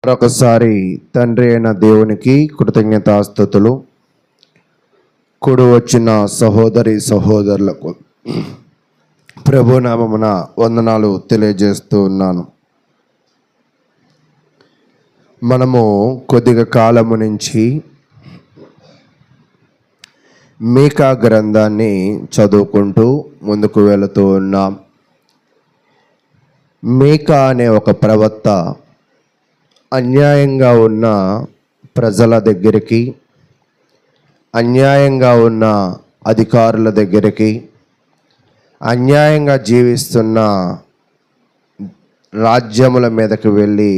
మరొకసారి తండ్రి అయిన దేవునికి కృతజ్ఞతాస్తుతులు. కూడి వచ్చిన సహోదరి సహోదరులకు ప్రభునామమున వందనాలు తెలియజేస్తూ ఉన్నాను. మనము కొద్దిగా కాలము నుంచి మీకా గ్రంథాన్ని చదువుకుంటూ ముందుకు వెళుతూ ఉన్నాం. మీకా అనే ఒక ప్రవక్త అన్యాయంగా ఉన్న ప్రజల దగ్గరికి, అన్యాయంగా ఉన్న అధికారుల దగ్గరికి, అన్యాయంగా జీవిస్తున్న రాజ్యముల మీదకి వెళ్ళి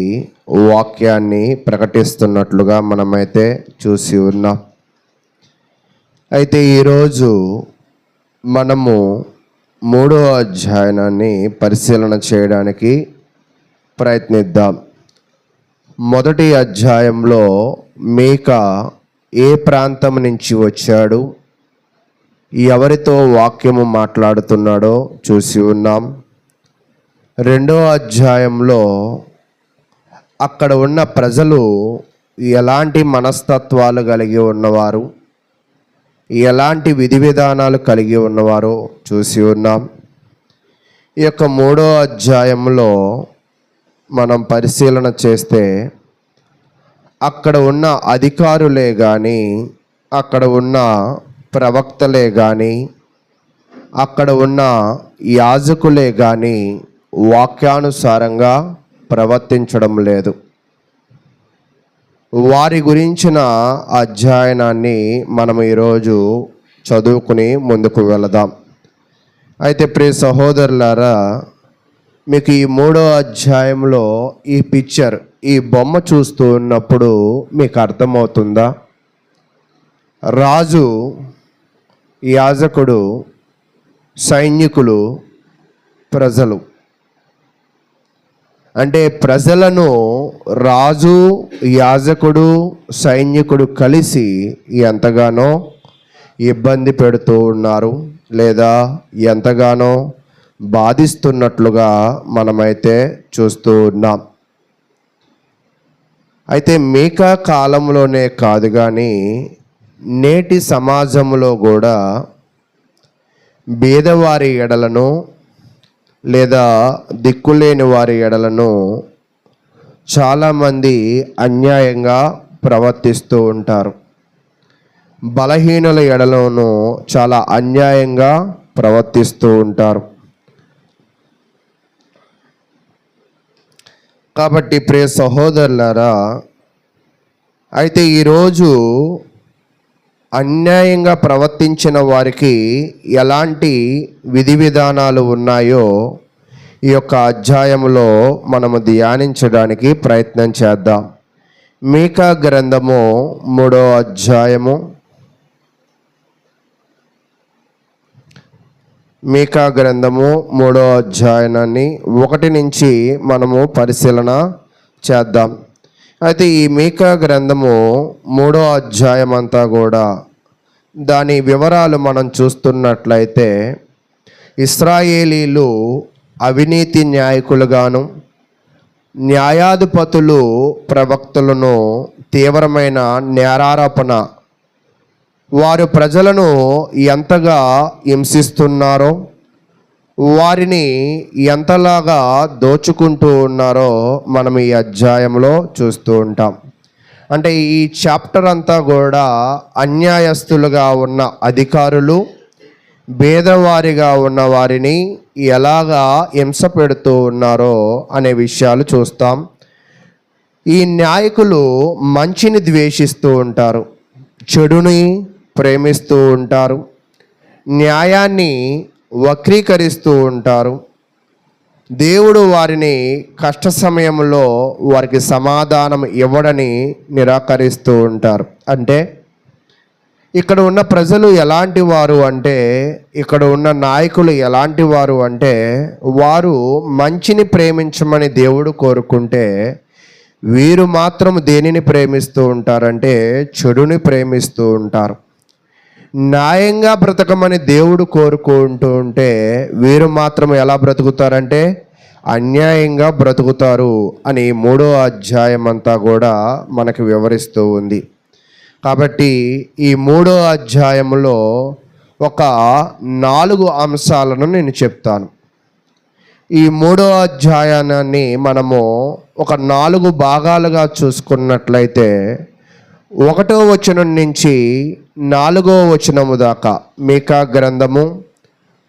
వాక్యాన్ని ప్రకటిస్తున్నట్లుగా మనమైతే చూసి ఉన్నాం. అయితే ఈరోజు మనము 3వ అధ్యాయాన్ని పరిశీలన చేయడానికి ప్రయత్నిద్దాం. మొదటి అధ్యాయంలో మీకా ఏ ప్రాంతం నుంచి వచ్చాడు, ఎవరితో వాక్యము మాట్లాడుతున్నాడో చూసి ఉన్నాం. 2వ అధ్యాయంలో అక్కడ ఉన్న ప్రజలు ఎలాంటి మనస్తత్వాలు కలిగి ఉన్నవారు, ఎలాంటి విధి విధానాలు కలిగి ఉన్నవారో చూసి ఉన్నాం. ఈ యొక్క 3వ అధ్యాయంలో మనం పరిశీలన చేస్తే అక్కడ ఉన్న అధికారులే కానీ, అక్కడ ఉన్న ప్రవక్తలే కానీ, అక్కడ ఉన్న యాజకులే కానీ వాక్యానుసారంగా ప్రవర్తించడం లేదు. వారి గురించిన అధ్యయనాన్ని మనం ఈరోజు చదువుకుని ముందుకు వెళదాం. అయితే ప్రియ సహోదరులారా, మీకు ఈ 3వ అధ్యాయంలో ఈ పిక్చర్, ఈ బొమ్మ చూస్తూ ఉన్నప్పుడు మీకు అర్థమవుతుందా? రాజు, యాజకుడు, సైనికులు, ప్రజలు. అంటే ప్రజలను రాజు, యాజకుడు, సైనికుడు కలిసి ఎంతగానో ఇబ్బంది పెడుతూ ఉన్నారు, లేదా ఎంతగానో బాధిస్తున్నట్లుగా మనమైతే చూస్తూ ఉన్నాం. అయితే మీకా కాలంలోనే కాదు కానీ నేటి సమాజంలో కూడా బీదవారి ఎడలను, లేదా దిక్కులేని వారి ఎడలను చాలామంది అన్యాయంగా ప్రవర్తిస్తూ ఉంటారు. బలహీనుల ఎడలను చాలా అన్యాయంగా ప్రవర్తిస్తూ ఉంటారు. కాబట్టి ప్రియ సహోదరులారా, అయితే ఈరోజు అన్యాయంగా ప్రవర్తించిన వారికి ఎలాంటి విధి విధానాలు ఉన్నాయో ఈ యొక్క అధ్యాయంలో మనము ధ్యానించడానికి ప్రయత్నం చేద్దాం. మీకా గ్రంథము 3వ అధ్యాయము, మీకా గ్రంథము 3వ అధ్యాయాన్ని 1 నుంచి మనము పరిశీలన చేద్దాం. అయితే ఈ మీకా గ్రంథము 3వ అధ్యాయం అంతా కూడా దాని వివరాలు మనం చూస్తున్నట్లయితే ఇశ్రాయేలీలు అవినీతి న్యాయకులుగాను, న్యాయాధిపతులు ప్రవక్తలను తీవ్రమైన నేరారోపణ, వారు ప్రజలను ఎంతగా హింసిస్తున్నారో, వారిని ఎంతలాగా దోచుకుంటూ ఉన్నారో మనం ఈ అధ్యాయంలో చూస్తూ ఉంటాం. అంటే ఈ చాప్టర్ అంతా కూడా అన్యాయస్తులుగా ఉన్న అధికారులు పేదవారిగా ఉన్న వారిని ఎలాగా హింస పెడుతూ ఉన్నారో అనే విషయాలు చూస్తాం. ఈ నాయకులు మంచిని ద్వేషిస్తూ ఉంటారు, చెడుని ప్రేమిస్తూ ఉంటారు, న్యాయాన్ని వక్రీకరిస్తూ ఉంటారు. దేవుడు వారిని కష్ట సమయంలో వారికి సమాధానం ఇవ్వడని నిరాకరిస్తూ ఉంటారు. అంటే ఇక్కడ ఉన్న ప్రజలు ఎలాంటి వారు అంటే, ఇక్కడ ఉన్న నాయకులు ఎలాంటి వారు అంటే, వారు మంచిని ప్రేమించమని దేవుడు కోరుకుంటే వీరు మాత్రం దేనిని ప్రేమిస్తూ ఉంటారంటే చెడుని ప్రేమిస్తూ ఉంటారు. న్యాయంగా బ్రతకమని దేవుడు కోరుకుంటూ ఉంటే వీరు మాత్రం ఎలా బ్రతుకుతారంటే అన్యాయంగా బ్రతుకుతారు అని 3వ అధ్యాయం అంతా కూడా మనకు వివరిస్తూ ఉంది. కాబట్టి ఈ 3వ అధ్యాయంలో ఒక 4 అంశాలను నేను చెప్తాను. ఈ 3వ అధ్యాయాన్ని మనము ఒక 4 భాగాలుగా చూసుకున్నట్లయితే 1వ వచనం నుంచి 4వ వచనము దాకా మీకా గ్రంథము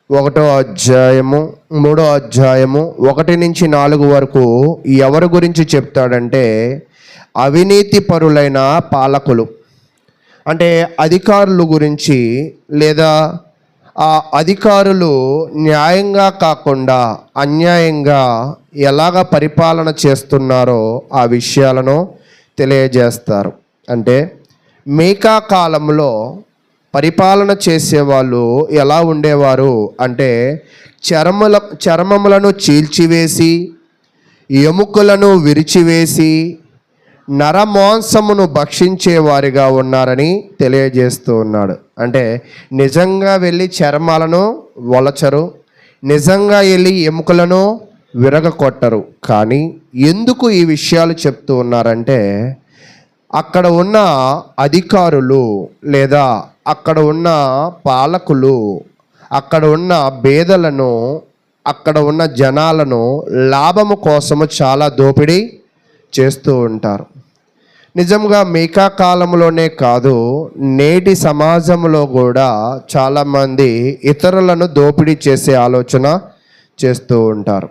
1వ అధ్యాయము 3వ అధ్యాయము 1 నుంచి 4 వరకు ఎవరి గురించి చెప్తాడంటే అవినీతి పరులైన పాలకులు, అంటే అధికారుల గురించి, లేదా ఆ అధికారులు న్యాయంగా కాకుండా అన్యాయంగా ఎలాగ పరిపాలన చేస్తున్నారో ఆ విషయాలను తెలియజేస్తారు. అంటే మీకా కాలంలో పరిపాలన చేసేవాళ్ళు ఎలా ఉండేవారు అంటే చర్మములను చీల్చివేసి, ఎముకలను విరిచివేసి, నరమాంసమును భక్షించేవారిగా ఉన్నారని తెలియజేస్తూ ఉన్నాడు. అంటే నిజంగా వెళ్ళి చర్మాలను వలచరు, నిజంగా వెళ్ళి ఎముకలను విరగకొట్టరు. కానీ ఎందుకు ఈ విషయాలు చెప్తూ ఉన్నారంటే అక్కడ ఉన్న అధికారులు లేదా అక్కడ ఉన్న పాలకులు అక్కడ ఉన్న పేదలను, అక్కడ ఉన్న జనాలను లాభము కోసము చాలా దోపిడీ చేస్తూ ఉంటారు. నిజంగా మీకా కాలంలోనే కాదు, నేటి సమాజంలో కూడా చాలామంది ఇతరులను దోపిడీ చేసే ఆలోచన చేస్తూ ఉంటారు.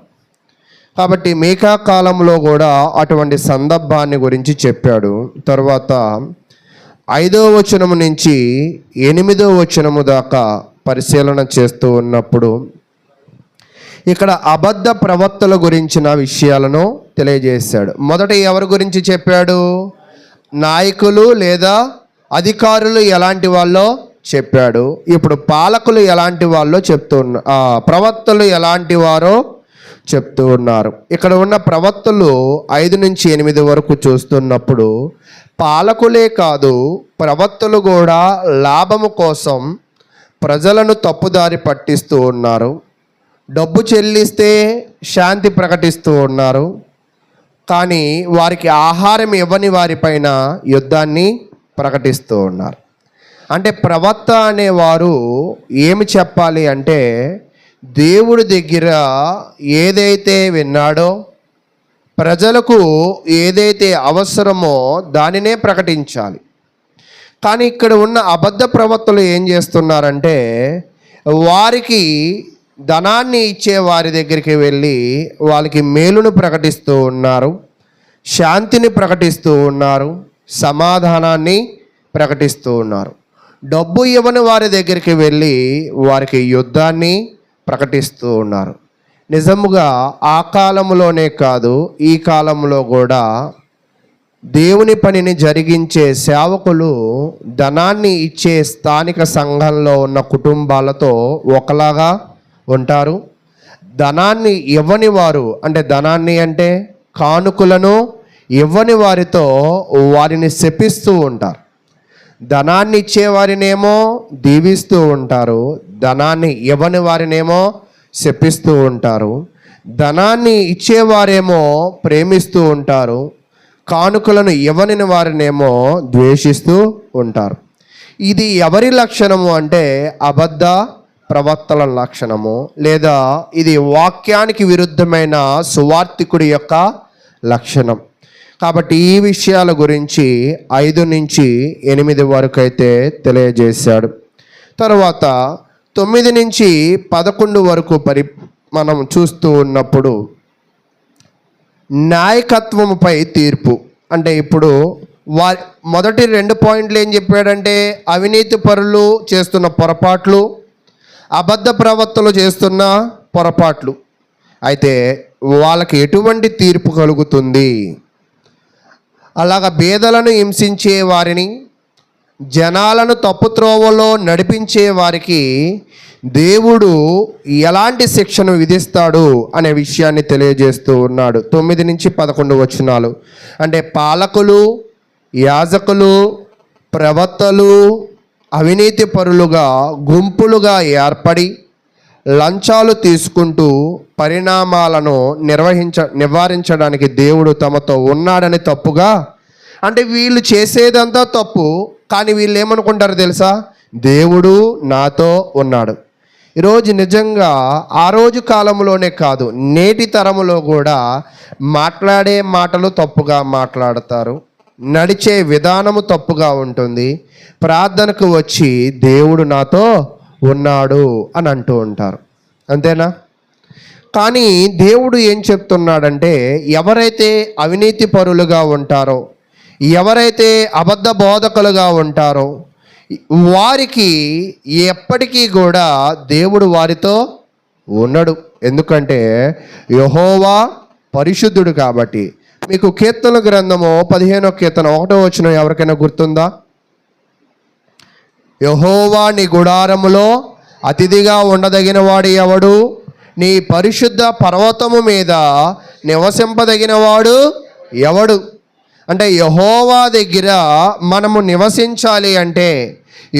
కాబట్టి మీకా కాలంలో కూడా అటువంటి సందర్భాన్ని గురించి చెప్పాడు. తర్వాత 5వ వచనము నుంచి 8వ వచనము దాకా పరిశీలన చేస్తూ ఉన్నప్పుడు ఇక్కడ అబద్ధ ప్రవక్తల గురించిన విషయాలను తెలియజేశాడు. మొదట ఎవరి గురించి చెప్పాడు? నాయకులు లేదా అధికారులు ఎలాంటి వాళ్ళో చెప్పాడు. ఇప్పుడు పాలకులు ఎలాంటి వాళ్ళో ప్రవక్తలు ఎలాంటి వారో చెప్తూ ఉన్నారు. ఇక్కడ ఉన్న ప్రవక్తలు 5 నుంచి 8 వరకు చూస్తున్నప్పుడు పాలకులే కాదు, ప్రవక్తలు కూడా లాభము కోసం ప్రజలను తప్పుదారి పట్టిస్తూ ఉన్నారు. డబ్బు చెల్లిస్తే శాంతి ప్రకటిస్తూ ఉన్నారు, కానీ వారికి ఆహారం ఇవ్వని వారిపైన యుద్ధాన్ని ప్రకటిస్తూ ఉన్నారు. అంటే ప్రవక్త అనేవారు ఏమి చెప్పాలి అంటే దేవుడి దగ్గర ఏదైతే విన్నాడో, ప్రజలకు ఏదైతే అవసరమో దానినే ప్రకటించాలి. కానీ ఇక్కడ ఉన్న అబద్ధ ప్రవక్తలు ఏం చేస్తున్నారంటే వారికి ధనాన్ని ఇచ్చే వారి దగ్గరికి వెళ్ళి వాళ్ళకి మేలును ప్రకటిస్తూ ఉన్నారు, శాంతిని ప్రకటిస్తూ ఉన్నారు, సమాధానాన్ని ప్రకటిస్తూ ఉన్నారు. డబ్బు ఇవ్వని వారి దగ్గరికి వెళ్ళి వారికి యుద్ధాన్ని ప్రకటిస్తూ ఉన్నారు. నిజముగా ఆ కాలంలోనే కాదు, ఈ కాలంలో కూడా దేవుని పనిని జరిగించే సేవకులు ధనాన్ని ఇచ్చే స్థానిక సంఘంలో ఉన్న కుటుంబాలతో ఒకలాగా ఉంటారు. ధనాన్ని ఇవ్వని వారు, అంటే ధనాన్ని అంటే కానుకలను ఇవ్వని వారితో వారిని శపిస్తూ ఉంటారు. ధనాన్ని ఇచ్చేవారినేమో దీవిస్తూ ఉంటారు, ధనాన్ని ఇవ్వని వారినేమో శపిస్తూ ఉంటారు. ధనాన్ని ఇచ్చేవారేమో ప్రేమిస్తూ ఉంటారు, కానుకలను ఇవ్వని వారినేమో ద్వేషిస్తూ ఉంటారు. ఇది ఎవరి లక్షణము అంటే అబద్ధ ప్రవక్తల లక్షణము, లేదా ఇది వాక్యానికి విరుద్ధమైన సువార్తికుడి యొక్క లక్షణం. కాబట్టి ఈ విషయాల గురించి 5 నుంచి 8 వరకు అయితే తెలియజేశాడు. తర్వాత 9 నుంచి 11 వరకు మనం చూస్తూ ఉన్నప్పుడు నాయకత్వముపై తీర్పు. అంటే ఇప్పుడు మొదటి 2 పాయింట్లు ఏం చెప్పాడంటే అవినీతి పరులు చేస్తున్న పొరపాట్లు, అబద్ధ ప్రవక్తలు చేస్తున్న పొరపాట్లు. అయితే వాళ్ళకి ఎటువంటి తీర్పు కలుగుతుంది? అలాగ పేదలను హింసించే వారిని, జనాలను తప్పుత్రోవలో నడిపించే వారికి దేవుడు ఎలాంటి శిక్షను విధిస్తాడు అనే విషయాన్ని తెలియజేస్తూ ఉన్నాడు. 9 నుంచి 11 వచనాలు. అంటే పాలకులు, యాజకులు, ప్రవక్తలు అవినీతి పరులుగా గుంపులుగా ఏర్పడి లంచాలు తీసుకుంటూ పరిణామాలను నివారించడానికి దేవుడు తమతో ఉన్నాడని తప్పుగా, అంటే వీళ్ళు చేసేదంతా తప్పు, కానీ వీళ్ళు ఏమనుకుంటారు తెలుసా? దేవుడు నాతో ఉన్నాడు. ఈరోజు నిజంగా ఆ రోజు కాలంలోనే కాదు, నేటి తరములో కూడా మాట్లాడే మాటలు తప్పుగా మాట్లాడతారు, నడిచే విధానము తప్పుగా ఉంటుంది. ప్రార్థనకు వచ్చి దేవుడు నాతో ఉన్నాడు అని అంటూ ఉంటారు, అంతేనా? కానీ దేవుడు ఏం చెప్తున్నాడంటే, ఎవరైతే అవినీతి పరులుగా ఉంటారో, ఎవరైతే అబద్ధ బోధకులుగా ఉంటారో వారికి ఎప్పటికీ కూడా దేవుడు వారితో ఉండడు. ఎందుకంటే యెహోవా పరిశుద్ధుడు కాబట్టి. మీకు కీర్తన గ్రంథము 15వ కీర్తన 1వ వచనం ఎవరికైనా గుర్తుందా? యెహోవా నీ గుడారములో అతిథిగా ఉండదగిన వాడు ఎవడు? నీ పరిశుద్ధ పర్వతము మీద నివసింపదగిన వాడు ఎవడు? అంటే యెహోవా దగ్గర మనము నివసించాలి అంటే,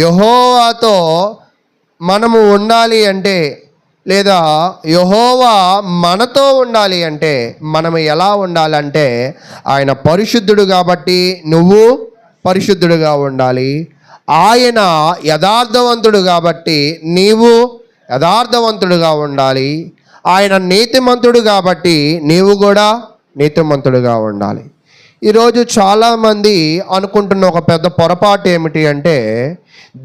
యెహోవాతో మనము ఉండాలి అంటే, లేదా యెహోవా మనతో ఉండాలి అంటే మనం ఎలా ఉండాలంటే, ఆయన పరిశుద్ధుడు కాబట్టి నువ్వు పరిశుద్ధుడుగా ఉండాలి. ఆయన యథార్థవంతుడు కాబట్టి నీవు యథార్థవంతుడుగా ఉండాలి. ఆయన నీతిమంతుడు కాబట్టి నీవు కూడా నీతిమంతుడుగా ఉండాలి. ఈరోజు చాలామంది అనుకుంటున్న ఒక పెద్ద పొరపాటు ఏమిటి అంటే,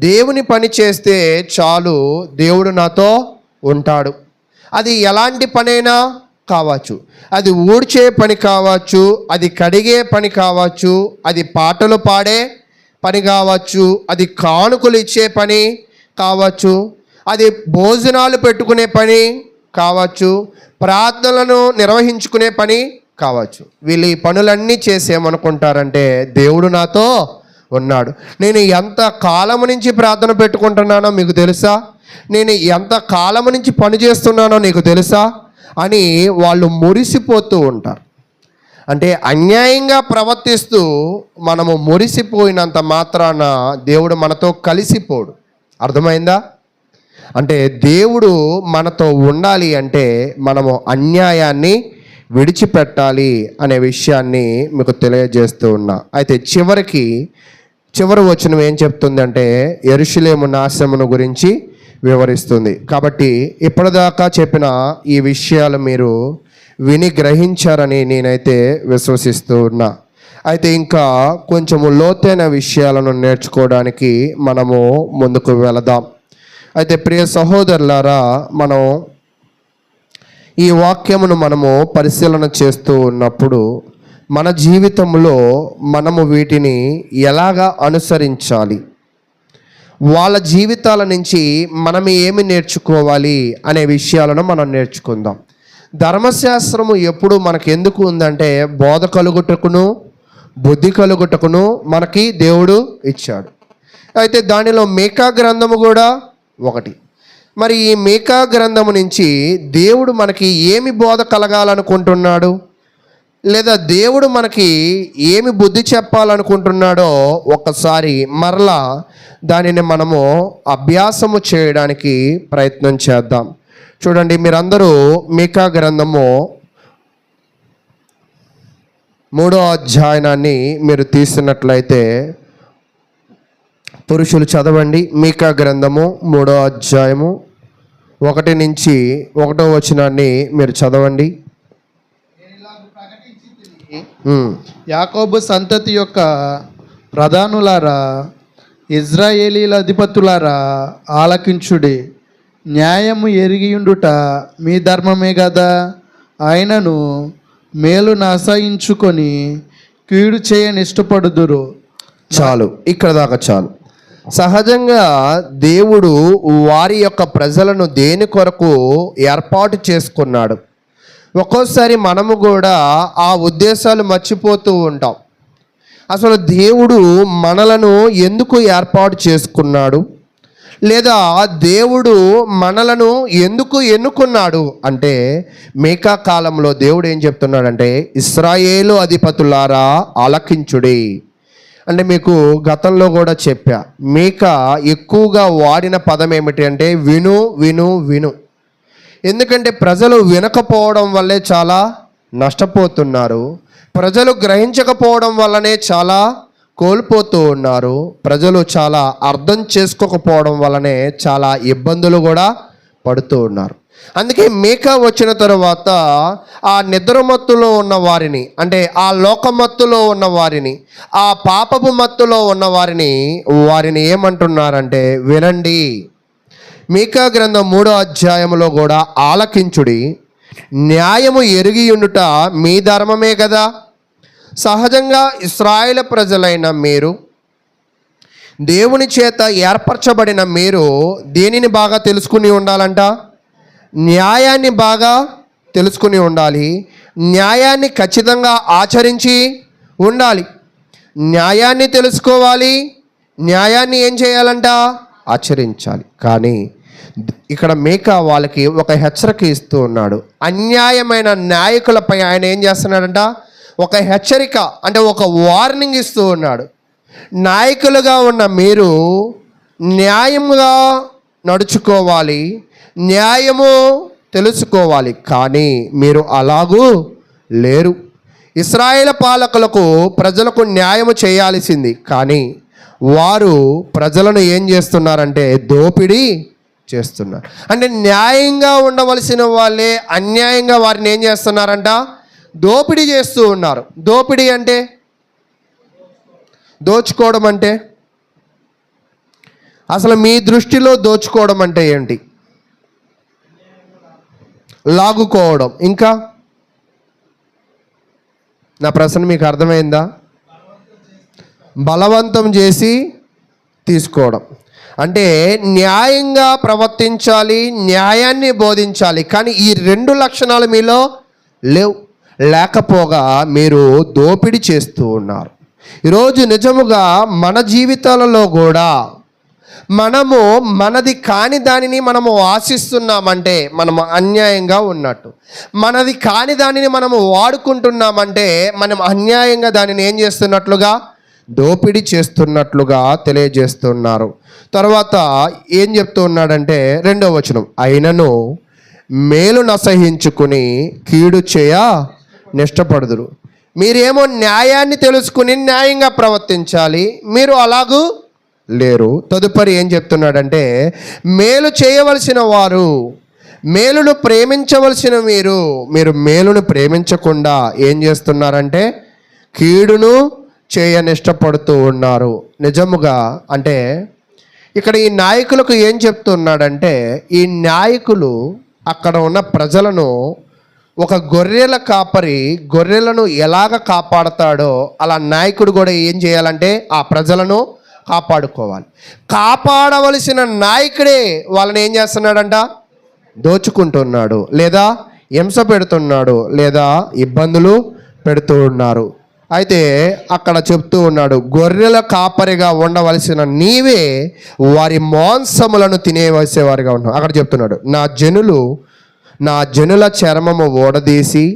దేవుని పని చేస్తే చాలు, దేవుడు నాతో ఉంటాడు. అది ఎలాంటి పనైనా కావచ్చు, అది ఊడ్చే పని కావచ్చు, అది కడిగే పని కావచ్చు, అది పాటలు పాడే పని కావచ్చు, అది కానుకలు ఇచ్చే పని కావచ్చు, అది భోజనాలు పెట్టుకునే పని కావచ్చు, ప్రార్థనలను నిర్వహించుకునే పని కావచ్చు. వీళ్ళు ఈ పనులన్నీ చేసేమనుకుంటారంటే, దేవుడు నాతో ఉన్నాడు. నేను ఎంత కాలము నుంచి ప్రార్థన పెట్టుకుంటున్నానో మీకు తెలుసా? నేను ఎంత కాలము నుంచి పని చేస్తున్నానో నీకు తెలుసా అని వాళ్ళు మురిసిపోతూ ఉంటారు. అంటే అన్యాయంగా ప్రవర్తిస్తూ మనము మురిసిపోయినంత మాత్రాన దేవుడు మనతో కలిసిపోడు. అర్థమైందా? అంటే దేవుడు మనతో ఉండాలి అంటే మనము అన్యాయాన్ని విడిచిపెట్టాలి అనే విషయాన్ని మీకు తెలియజేస్తూ ఉన్నా. అయితే చివరి వచనం ఏం చెప్తుందంటే, యెరూషలేము నాశనమును గురించి వివరిస్తుంది. కాబట్టి ఇప్పటిదాకా చెప్పిన ఈ విషయాలు మీరు విని గ్రహించారని నేనైతే విశ్వసిస్తూ ఉన్నా. అయితే ఇంకా కొంచెము లోతైన విషయాలను నేర్చుకోవడానికి మనము ముందుకు వెళదాం. అయితే ప్రియ సహోదరులారా, మనం ఈ వాక్యమును మనము పరిశీలన చేస్తూ ఉన్నప్పుడు మన జీవితంలో మనము వీటిని ఎలాగా అనుసరించాలి, వాళ్ళ జీవితాల నుంచి మనం ఏమి నేర్చుకోవాలి అనే విషయాలను మనం నేర్చుకుందాం. ధర్మశాస్త్రము ఎప్పుడు మనకు ఎందుకు ఉందంటే, బోధ కలుగుటకును బుద్ధి కలుగుటకును మనకి దేవుడు ఇచ్చాడు. అయితే దానిలో మీకా గ్రంథము కూడా ఒకటి. మరి ఈ మీకా గ్రంథము నుంచి దేవుడు మనకి ఏమి బోధ కలగాలనుకుంటున్నాడు, లేదా దేవుడు మనకి ఏమి బుద్ధి చెప్పాలనుకుంటున్నాడో ఒక్కసారి మరలా దానిని మనము అభ్యాసము చేయడానికి ప్రయత్నం చేద్దాం. చూడండి, మీరందరూ మీకా గ్రంథము 3వ అధ్యాయాన్ని మీరు తీసినట్లయితే పురుషులు చదవండి. మీకా గ్రంథము 3వ అధ్యాయము 1 నుంచి 1వ వచనాన్ని మీరు చదవండి. యాకోబు సంతతి యొక్క ప్రధానులారా, ఇజ్రాయేలీల అధిపతులారా, ఆలకించుడి. న్యాయము ఎరిగియుండుట మీ ధర్మమే కదా. ఆయనను మేలును అసహించుకొని కీడు చేయని ఇష్టపడుదురు. చాలు, ఇక్కడ దాకా చాలు. సహజంగా దేవుడు వారి యొక్క ప్రజలను దేని కొరకు ఏర్పాటు చేసుకున్నాడు. ఒక్కోసారి మనము కూడా ఆ ఉద్దేశాలు మర్చిపోతూ ఉంటాం. అసలు దేవుడు మనలను ఎందుకు ఏర్పాటు చేసుకున్నాడు, లేదా దేవుడు మనలను ఎందుకు ఎన్నుకున్నాడు అంటే, మీకా కాలంలో దేవుడు ఏం చెప్తున్నాడంటే, ఇశ్రాయేలు అధిపతులారా ఆలకించుడి. అంటే మీకు గతంలో కూడా చెప్పా, మీకా ఎక్కువగా వాడిన పదం ఏమిటి అంటే విను విను విను. ఎందుకంటే ప్రజలు వినకపోవడం వల్లే చాలా నష్టపోతున్నారు. ప్రజలు గ్రహించకపోవడం వల్లనే చాలా కోల్పోతూ ఉన్నారు. ప్రజలు చాలా అర్థం చేసుకోకపోవడం వల్లనే చాలా ఇబ్బందులు కూడా పడుతూ ఉన్నారు. అందుకే మీకా వచ్చిన తరువాత ఆ నిద్రమత్తులో ఉన్న వారిని, అంటే ఆ లోకమత్తులో ఉన్న వారిని, ఆ పాపపు మత్తులో ఉన్న వారిని ఏమంటున్నారంటే, వినండి, మీకా గ్రంథం 3వ అధ్యాయంలో కూడా ఆలకించుడి, న్యాయము ఎరిగి ఉండుట మీ ధర్మమే కదా. సహజంగా ఇశ్రాయేలు ప్రజలైన మీరు, దేవుని చేత ఏర్పరచబడిన మీరు దేనిని బాగా తెలుసుకుని ఉండాలంట? న్యాయాన్ని బాగా తెలుసుకుని ఉండాలి. న్యాయాన్ని ఖచ్చితంగా ఆచరించి ఉండాలి. న్యాయాన్ని తెలుసుకోవాలి, న్యాయాన్ని ఏం చేయాలంట? ఆచరించాలి. కానీ ఇక్కడ మీకా వాళ్ళకి ఒక హెచ్చరిక ఇస్తూ ఉన్నాడు. అన్యాయమైన నాయకులపై ఆయన ఏం చేస్తున్నాడంట? ఒక హెచ్చరిక, అంటే ఒక వార్నింగ్ ఇస్తూ ఉన్నాడు. నాయకులుగా ఉన్న మీరు న్యాయముగా నడుచుకోవాలి, న్యాయము తెలుసుకోవాలి. కానీ మీరు అలాగూ లేరు. ఇశ్రాయేలు పాలకులకు ప్రజలకు న్యాయము చేయాల్సింది, కానీ వారు ప్రజలను ఏం చేస్తున్నారంటే దోపిడీ చేస్తున్నారు. అంటే న్యాయంగా ఉండవలసిన వాళ్ళే అన్యాయంగా వారిని ఏం చేస్తున్నారంట? దోపిడీ చేస్తూ ఉన్నారు. దోపిడీ అంటే దోచుకోవడం. అంటే అసలు మీ దృష్టిలో దోచుకోవడం అంటే ఏంటి? లాగుకోవడం. ఇంకా నా ప్రశ్న మీకు అర్థమైందా? బలవంతం చేసి తీసుకోవడం. అంటే న్యాయంగా ప్రవర్తించాలి, న్యాయాన్ని బోధించాలి, కానీ ఈ 2 లక్షణాలు మీలో లేకపోగా మీరు దోపిడీ చేస్తూ ఉన్నారు. ఈరోజు నిజముగా మన జీవితాలలో కూడా మనము మనది కాని దానిని మనము ఆశిస్తున్నామంటే మనము అన్యాయంగా ఉన్నట్టు. మనది కాని దానిని మనము వాడుకుంటున్నామంటే మనం అన్యాయంగా దానిని ఏం చేస్తున్నట్లుగా? దోపిడీ చేస్తున్నట్లుగా తెలియజేస్తున్నారు. తర్వాత ఏం చెప్తూ ఉన్నాడంటే 2వ వచనం, అయినను మేలు నసహించుకుని కీడు చేయ నిష్టపడుదురు. మీరేమో న్యాయాన్ని తెలుసుకుని న్యాయంగా ప్రవర్తించాలి, మీరు అలాగూ లేరు. తదుపరి ఏం చెప్తున్నాడంటే, మేలు చేయవలసిన వారు, మేలును ప్రేమించవలసిన మీరు మేలును ప్రేమించకుండా ఏం చేస్తున్నారంటే కీడును చేయనిష్టపడుతూ ఉన్నారు. నిజముగా అంటే ఇక్కడ ఈ నాయకులకు ఏం చెప్తున్నాడంటే, ఈ నాయకులు అక్కడ ఉన్న ప్రజలను, ఒక గొర్రెల కాపరి గొర్రెలను ఎలాగ కాపాడతాడో అలా నాయకుడు కూడా ఏం చేయాలంటే ఆ ప్రజలను కాపాడుకోవాలి. కాపాడవలసిన నాయకుడే వాళ్ళని ఏం చేస్తున్నాడంట? దోచుకుంటున్నాడు, లేదా హింస పెడుతున్నాడు, లేదా ఇబ్బందులు పెడుతూ ఉన్నారు. అయితే అక్కడ చెప్తూ ఉన్నాడు, గొర్రెల కాపరిగా ఉండవలసిన నీవే వారి మాంసములను తినేవలసేవారిగా ఉన్నావు. అక్కడ చెప్తున్నాడు, నా జనుల చర్మము ఓడదీసి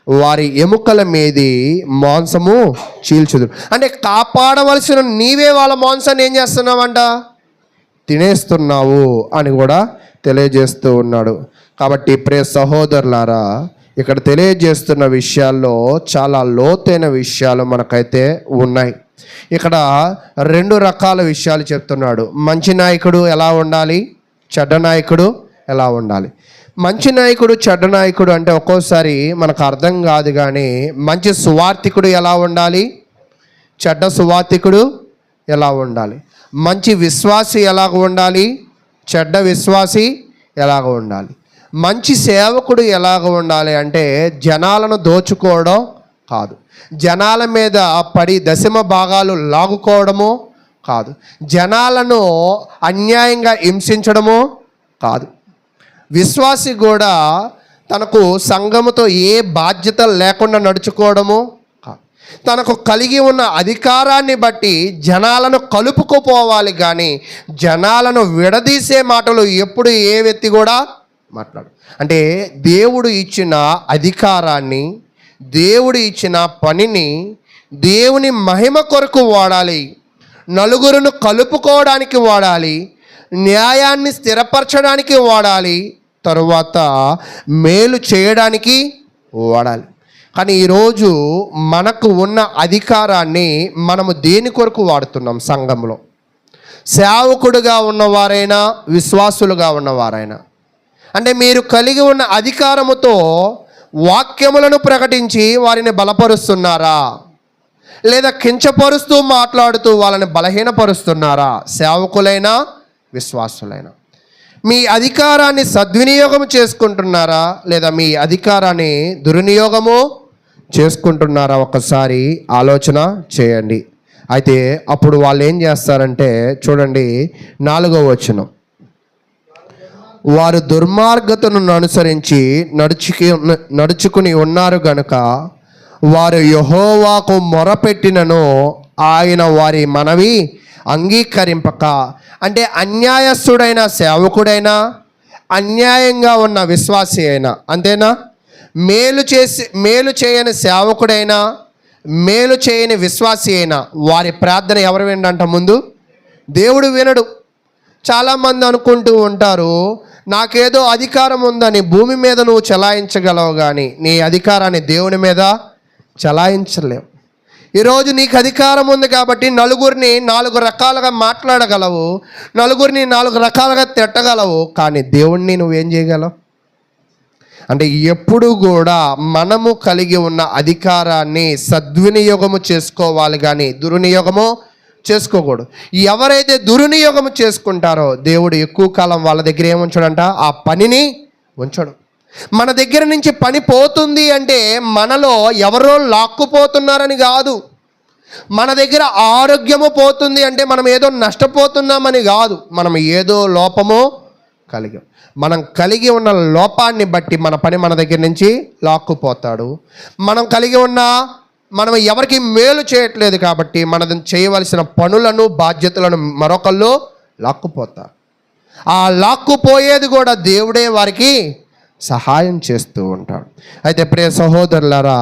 వారి ఎముకల మీది మాంసము చీల్చుదు. అంటే కాపాడవలసిన నీవే వాళ్ళ మాంసాన్ని ఏం చేస్తున్నావంట? తినేస్తున్నావు అని కూడా తెలియజేస్తూ ఉన్నాడు. కాబట్టి ప్రియ సహోదరులారా, ఇక్కడ తెలియజేస్తున్న విషయాల్లో చాలా లోతైన విషయాలు మనకైతే ఉన్నాయి. ఇక్కడ 2 రకాల విషయాలు చెప్తున్నాడు. మంచి నాయకుడు ఎలా ఉండాలి, చెడ్డ నాయకుడు ఎలా ఉండాలి. మంచి నాయకుడు, చెడ్డ నాయకుడు అంటే ఒక్కోసారి మనకు అర్థం కాదు. కానీ మంచి సువార్థికుడు ఎలా ఉండాలి, చెడ్డ సువార్థికుడు ఎలా ఉండాలి, మంచి విశ్వాసి ఎలాగ ఉండాలి, చెడ్డ విశ్వాసి ఎలాగ ఉండాలి, మంచి సేవకుడు ఎలాగ ఉండాలి అంటే జనాలను దోచుకోవడం కాదు, జనాల మీద పడి దశమ భాగాలు లాగుకోవడము కాదు, జనాలను అన్యాయంగా హింసించడము కాదు. విశ్వాసి కూడా తనకు సంఘముతో ఏ బాధ్యత లేకుండా నడుచుకోవడము కాదు. తనకు కలిగి ఉన్న అధికారాన్ని బట్టి జనాలను కలుపుకుపోవాలి, కానీ జనాలను విడదీసే మాటలు ఎప్పుడు ఏ వ్యక్తి కూడా మాట్లాడు. అంటే దేవుడు ఇచ్చిన అధికారాన్ని, దేవుడు ఇచ్చిన పనిని దేవుని మహిమ కొరకు వాడాలి, నలుగురును కలుపుకోవడానికి వాడాలి, న్యాయాన్ని స్థిరపరచడానికి వాడాలి. తరువాత మేలు చేయడానికి వాడాలి. కానీ ఈరోజు మనకు ఉన్న అధికారాన్ని మనము దేని కొరకు వాడుతున్నాం? సంఘంలో సేవకుడుగా ఉన్నవారైనా విశ్వాసులుగా ఉన్నవారైనా, అంటే మీరు కలిగి ఉన్న అధికారముతో వాక్యములను ప్రకటించి వారిని బలపరుస్తున్నారా, లేదా కించపరుస్తూ మాట్లాడుతూ వాళ్ళని బలహీనపరుస్తున్నారా? సేవకులైనా విశ్వాసులైనా మీ అధికారాన్ని సద్వినియోగం చేసుకుంటున్నారా, లేదా మీ అధికారాన్ని దుర్వినియోగము చేసుకుంటున్నారా? ఒకసారి ఆలోచన చేయండి. అయితే అప్పుడు వాళ్ళు ఏం చేస్తారంటే చూడండి, 4వ వచనం, వారు దుర్మార్గతను అనుసరించి నడుచుకుని ఉన్నారు గనుక వారు యెహోవాకు మొరపెట్టినను ఆయన వారి మనవి అంగీకరింపక. అంటే అన్యాయస్తుడైన సేవకుడైనా, అన్యాయంగా ఉన్న విశ్వాసి అయినా, అంతేనా? మేలు చేయని సేవకుడైనా, మేలు చేయని విశ్వాసి అయినా వారి ప్రార్థన ఎవరు వినంట? ముందు దేవుడు వినడు. చాలామంది అనుకుంటూ ఉంటారు, నాకేదో అధికారం ఉందని భూమి మీద నువ్వు చలాయించగలవు, కానీ నీ అధికారాన్ని దేవుని మీద చలాయించలేవు. ఈరోజు నీకు అధికారం ఉంది కాబట్టి నలుగురిని 4 రకాలుగా మాట్లాడగలవు, నలుగురిని 4 రకాలుగా తిట్టగలవు, కానీ దేవుణ్ణి నువ్వేం చేయగలవు? అంటే ఎప్పుడు కూడా మనము కలిగి ఉన్న అధికారాన్ని సద్వినియోగము చేసుకోవాలి, కానీ దుర్వినియోగము చేసుకోకూడదు. ఎవరైతే దుర్వినియోగం చేసుకుంటారో దేవుడు ఎక్కువ కాలం వాళ్ళ దగ్గర ఏముంచడంట? ఆ పనిని ఉంచడు. మన దగ్గర నుంచి పని పోతుంది అంటే మనలో ఎవరో లాక్కుపోతున్నారని కాదు. మన దగ్గర ఆరోగ్యము పోతుంది అంటే మనం ఏదో నష్టపోతున్నామని కాదు. మనం ఏదో లోపము మనం కలిగి ఉన్న లోపాన్ని బట్టి మన పని మన దగ్గర నుంచి లాక్కుపోతాడు. మనం ఎవరికి మేలు చేయట్లేదు కాబట్టి మనం చేయవలసిన పనులను బాధ్యతలను మరొకళ్ళు లాక్కుపోతారు. ఆ లాక్కుపోయేది కూడా దేవుడే వారికి సహాయం చేస్తూ ఉంటాడు. అయితే ప్రియ సహోదరులారా,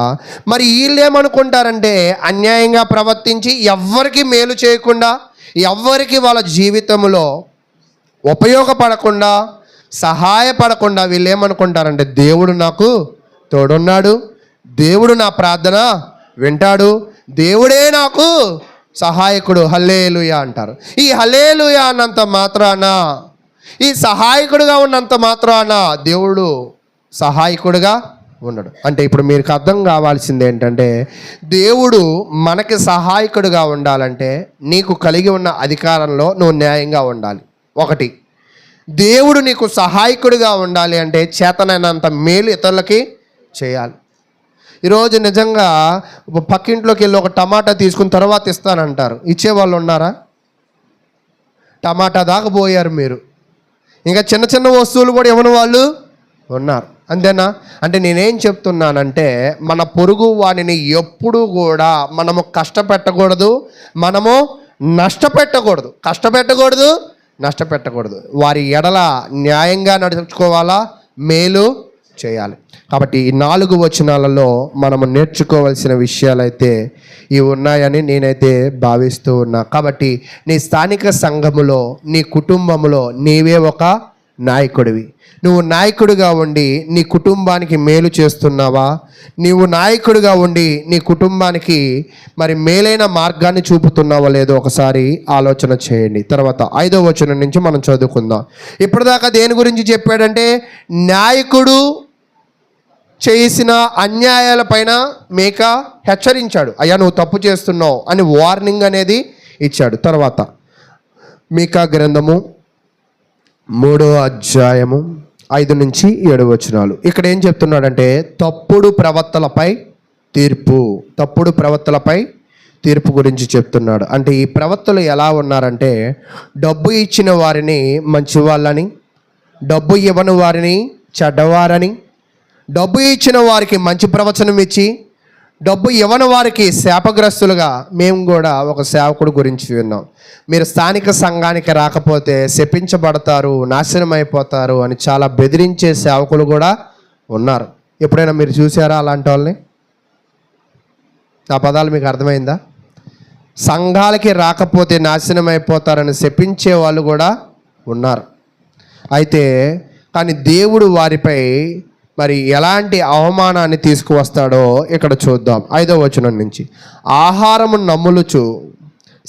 మరి వీళ్ళు ఏమనుకుంటారంటే అన్యాయంగా ప్రవర్తించి ఎవ్వరికి మేలు చేయకుండా, ఎవ్వరికి వాళ్ళ జీవితంలో ఉపయోగపడకుండా, సహాయపడకుండా వీళ్ళు ఏమనుకుంటారంటే దేవుడు నాకు తోడున్నాడు, దేవుడు నా ప్రార్థన వింటాడు, దేవుడే నాకు సహాయకుడు, హల్లెలూయా అంటారు. ఈ హల్లెలూయా అన్నంత మాత్రాన, ఈ సహాయకుడుగా ఉన్నంత మాత్రాన దేవుడు సహాయకుడుగా ఉండడు. అంటే ఇప్పుడు మీకు అర్థం కావాల్సింది ఏంటంటే, దేవుడు మనకి సహాయకుడుగా ఉండాలంటే నీకు కలిగి ఉన్న అధికారంలో నువ్వు న్యాయంగా ఉండాలి. 1, దేవుడు నీకు సహాయకుడిగా ఉండాలి అంటే చేతనైనంత మేలు ఇతరులకి చేయాలి. ఈరోజు నిజంగా పక్కింట్లోకి వెళ్ళి ఒక టమాటా తీసుకుని తర్వాత ఇస్తానంటారు, ఇచ్చేవాళ్ళు ఉన్నారా? టమాటా దాకా పోయారు మీరు. ఇంకా చిన్న చిన్న వస్తువులు కూడా ఇవ్వని వాళ్ళు ఉన్నారు, అంతేనా? అంటే నేనేం చెప్తున్నానంటే మన పొరుగు వాడిని ఎప్పుడు కూడా మనము కష్టపెట్టకూడదు, మనము నష్టపెట్టకూడదు. వారి ఎడల న్యాయంగా నడుచుకోవాలా, మేలు చేయాలి. కాబట్టి ఈ 4 వచనాలలో మనము నేర్చుకోవాల్సిన విషయాలైతే ఇవి ఉన్నాయని నేనైతే భావిస్తూ ఉన్నా. కాబట్టి నీ స్థానిక సంఘములో, నీ కుటుంబంలో నీవే ఒక నాయకుడివి. నువ్వు నాయకుడిగా ఉండి నీ కుటుంబానికి మేలు చేస్తున్నావా? నీవు నాయకుడిగా ఉండి నీ కుటుంబానికి మరి మేలైన మార్గాన్ని చూపుతున్నావా లేదో ఒకసారి ఆలోచన చేయండి. తర్వాత 5వ వచనం నుంచి మనం చదువుకుందాం. ఇప్పటిదాకా దేని గురించి చెప్పాడంటే, నాయకుడు చేసిన అన్యాయాలపైన మీకా హెచ్చరించాడు. అయ్యా నువ్వు తప్పు చేస్తున్నావు అని వార్నింగ్ అనేది ఇచ్చాడు. తర్వాత మీకా గ్రంథము 3వ అధ్యాయము 5 నుంచి 7 వచనాలు. ఇక్కడ ఏం చెప్తున్నాడంటే తప్పుడు ప్రవర్తనలపై తీర్పు గురించి చెప్తున్నాడు. అంటే ఈ ప్రవర్తనలు ఎలా ఉన్నారంటే, డబ్బు ఇచ్చిన వారిని మంచి వాళ్ళని, డబ్బు ఇవ్వని వారిని చెడ్డవారని, డబ్బు ఇచ్చిన వారికి మంచి ప్రవచనం ఇచ్చి డబ్బు ఇవ్వని వారికి శాపగ్రస్తులుగా. మేము కూడా ఒక సేవకుడు గురించి విన్నాం, మీరు స్థానిక సంఘానికి రాకపోతే శపించబడతారు, నాశనం అయిపోతారు అని చాలా బెదిరించే సేవకులు కూడా ఉన్నారు. ఎప్పుడైనా మీరు చూసారా అలాంటి వాళ్ళని? ఆ పదాలు మీకు అర్థమైందా? సంఘాలకి రాకపోతే నాశనం అయిపోతారని శపించే వాళ్ళు కూడా ఉన్నారు. అయితే కానీ దేవుడు వారిపై మరి ఎలాంటి అవమానాన్ని తీసుకువస్తాడో ఇక్కడ చూద్దాం. 5వ వచనం నుంచి, ఆహారము నమ్ములుచు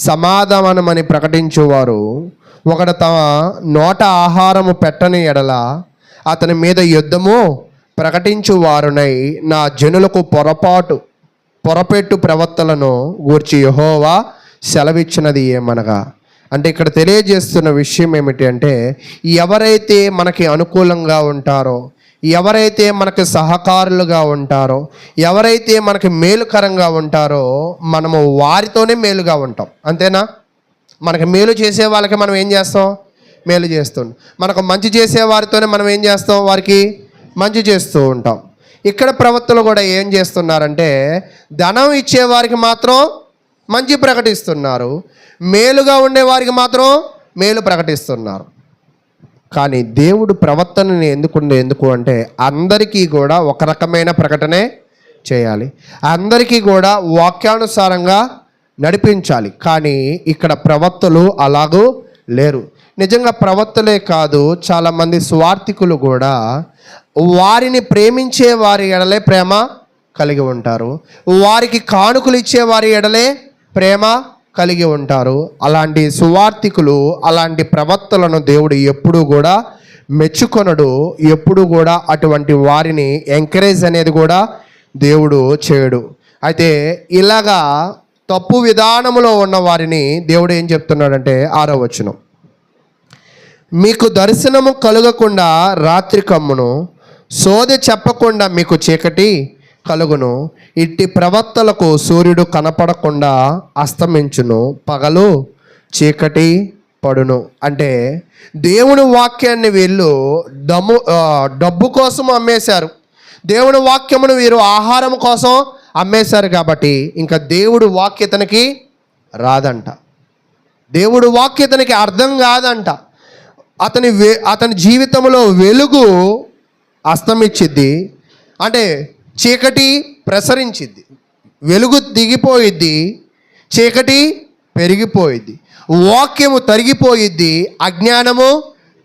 సమాధానమని ప్రకటించువారు ఒకడు తమ నోట ఆహారము పెట్టని ఎడల అతని మీద యుద్ధము ప్రకటించువారునై నా జనులకు పొరపెట్టు ప్రవర్తలను గూర్చి యెహోవా సెలవిచ్చినది ఏమనగా. అంటే ఇక్కడ తెలియజేస్తున్న విషయం ఏమిటి అంటే, ఎవరైతే మనకి అనుకూలంగా ఉంటారో, ఎవరైతే మనకి సహకారులుగా ఉంటారో, ఎవరైతే మనకి మేలుకరంగా ఉంటారో మనము వారితోనే మేలుగా ఉంటాం. అంతేనా? మనకి మేలు చేసే వాళ్ళకి మనం ఏం చేస్తాం? మేలు చేస్తాం. మనకు మంచి చేసే వారితోనే మనం ఏం చేస్తాం? వారికి మంచి చేస్తూ ఉంటాం. ఇక్కడ ప్రవక్తలు కూడా ఏం చేస్తున్నారంటే, ధనం ఇచ్చేవారికి మాత్రం మంచి ప్రకటిస్తున్నారు, మేలుగా ఉండేవారికి మాత్రం మేలు ప్రకటిస్తున్నారు. కానీ దేవుడు ప్రవర్తనని ఎందుకు అంటే అందరికీ కూడా ఒక రకమైన ప్రకటనే చేయాలి, అందరికీ కూడా వాక్యానుసారంగా నడిపించాలి. కానీ ఇక్కడ ప్రవక్తలు అలాగూ లేరు. నిజంగా ప్రవక్తలే కాదు, చాలామంది స్వార్థికులు కూడా వారిని ప్రేమించే వారి ఎడలే ప్రేమ కలిగి ఉంటారు, వారికి కానుకలు ఇచ్చే వారి ఎడలే ప్రేమ కలిగి ఉంటారు. అలాంటి సువార్థికులు, అలాంటి ప్రవక్తలను దేవుడు ఎప్పుడూ కూడా మెచ్చుకొనడు. ఎప్పుడు కూడా అటువంటి వారిని ఎంకరేజ్ అనేది కూడా దేవుడు చేయడు. అయితే ఇలాగా తప్పు విధానములో ఉన్న వారిని దేవుడు ఏం చెప్తున్నాడంటే 6వ వచనం, మీకు దర్శనము కలుగకుండా రాత్రి కమ్మును, సోదె చెప్పకుండా మీకు చీకటి కలుగును, ఇట్టి ప్రవక్తలకు సూర్యుడు కనపడకుండా అస్తమించును, పగలు చీకటి పడును. అంటే దేవుని వాక్యాన్ని వీళ్ళు డబ్బు కోసం అమ్మేశారు, దేవుని వాక్యమును వీరు ఆహారం కోసం అమ్మేశారు. కాబట్టి ఇంకా దేవుడు వాక్యతనికి రాదంట, దేవుడు వాక్యతనికి అర్థం కాదంట. అతని జీవితంలో వెలుగు అస్తమిచ్చిద్ది, అంటే చీకటి ప్రసరించిద్ది, వెలుగు దిగిపోయిద్ది, చీకటి పెరిగిపోయిద్ది, వాక్యము తరిగిపోయిద్ది, అజ్ఞానము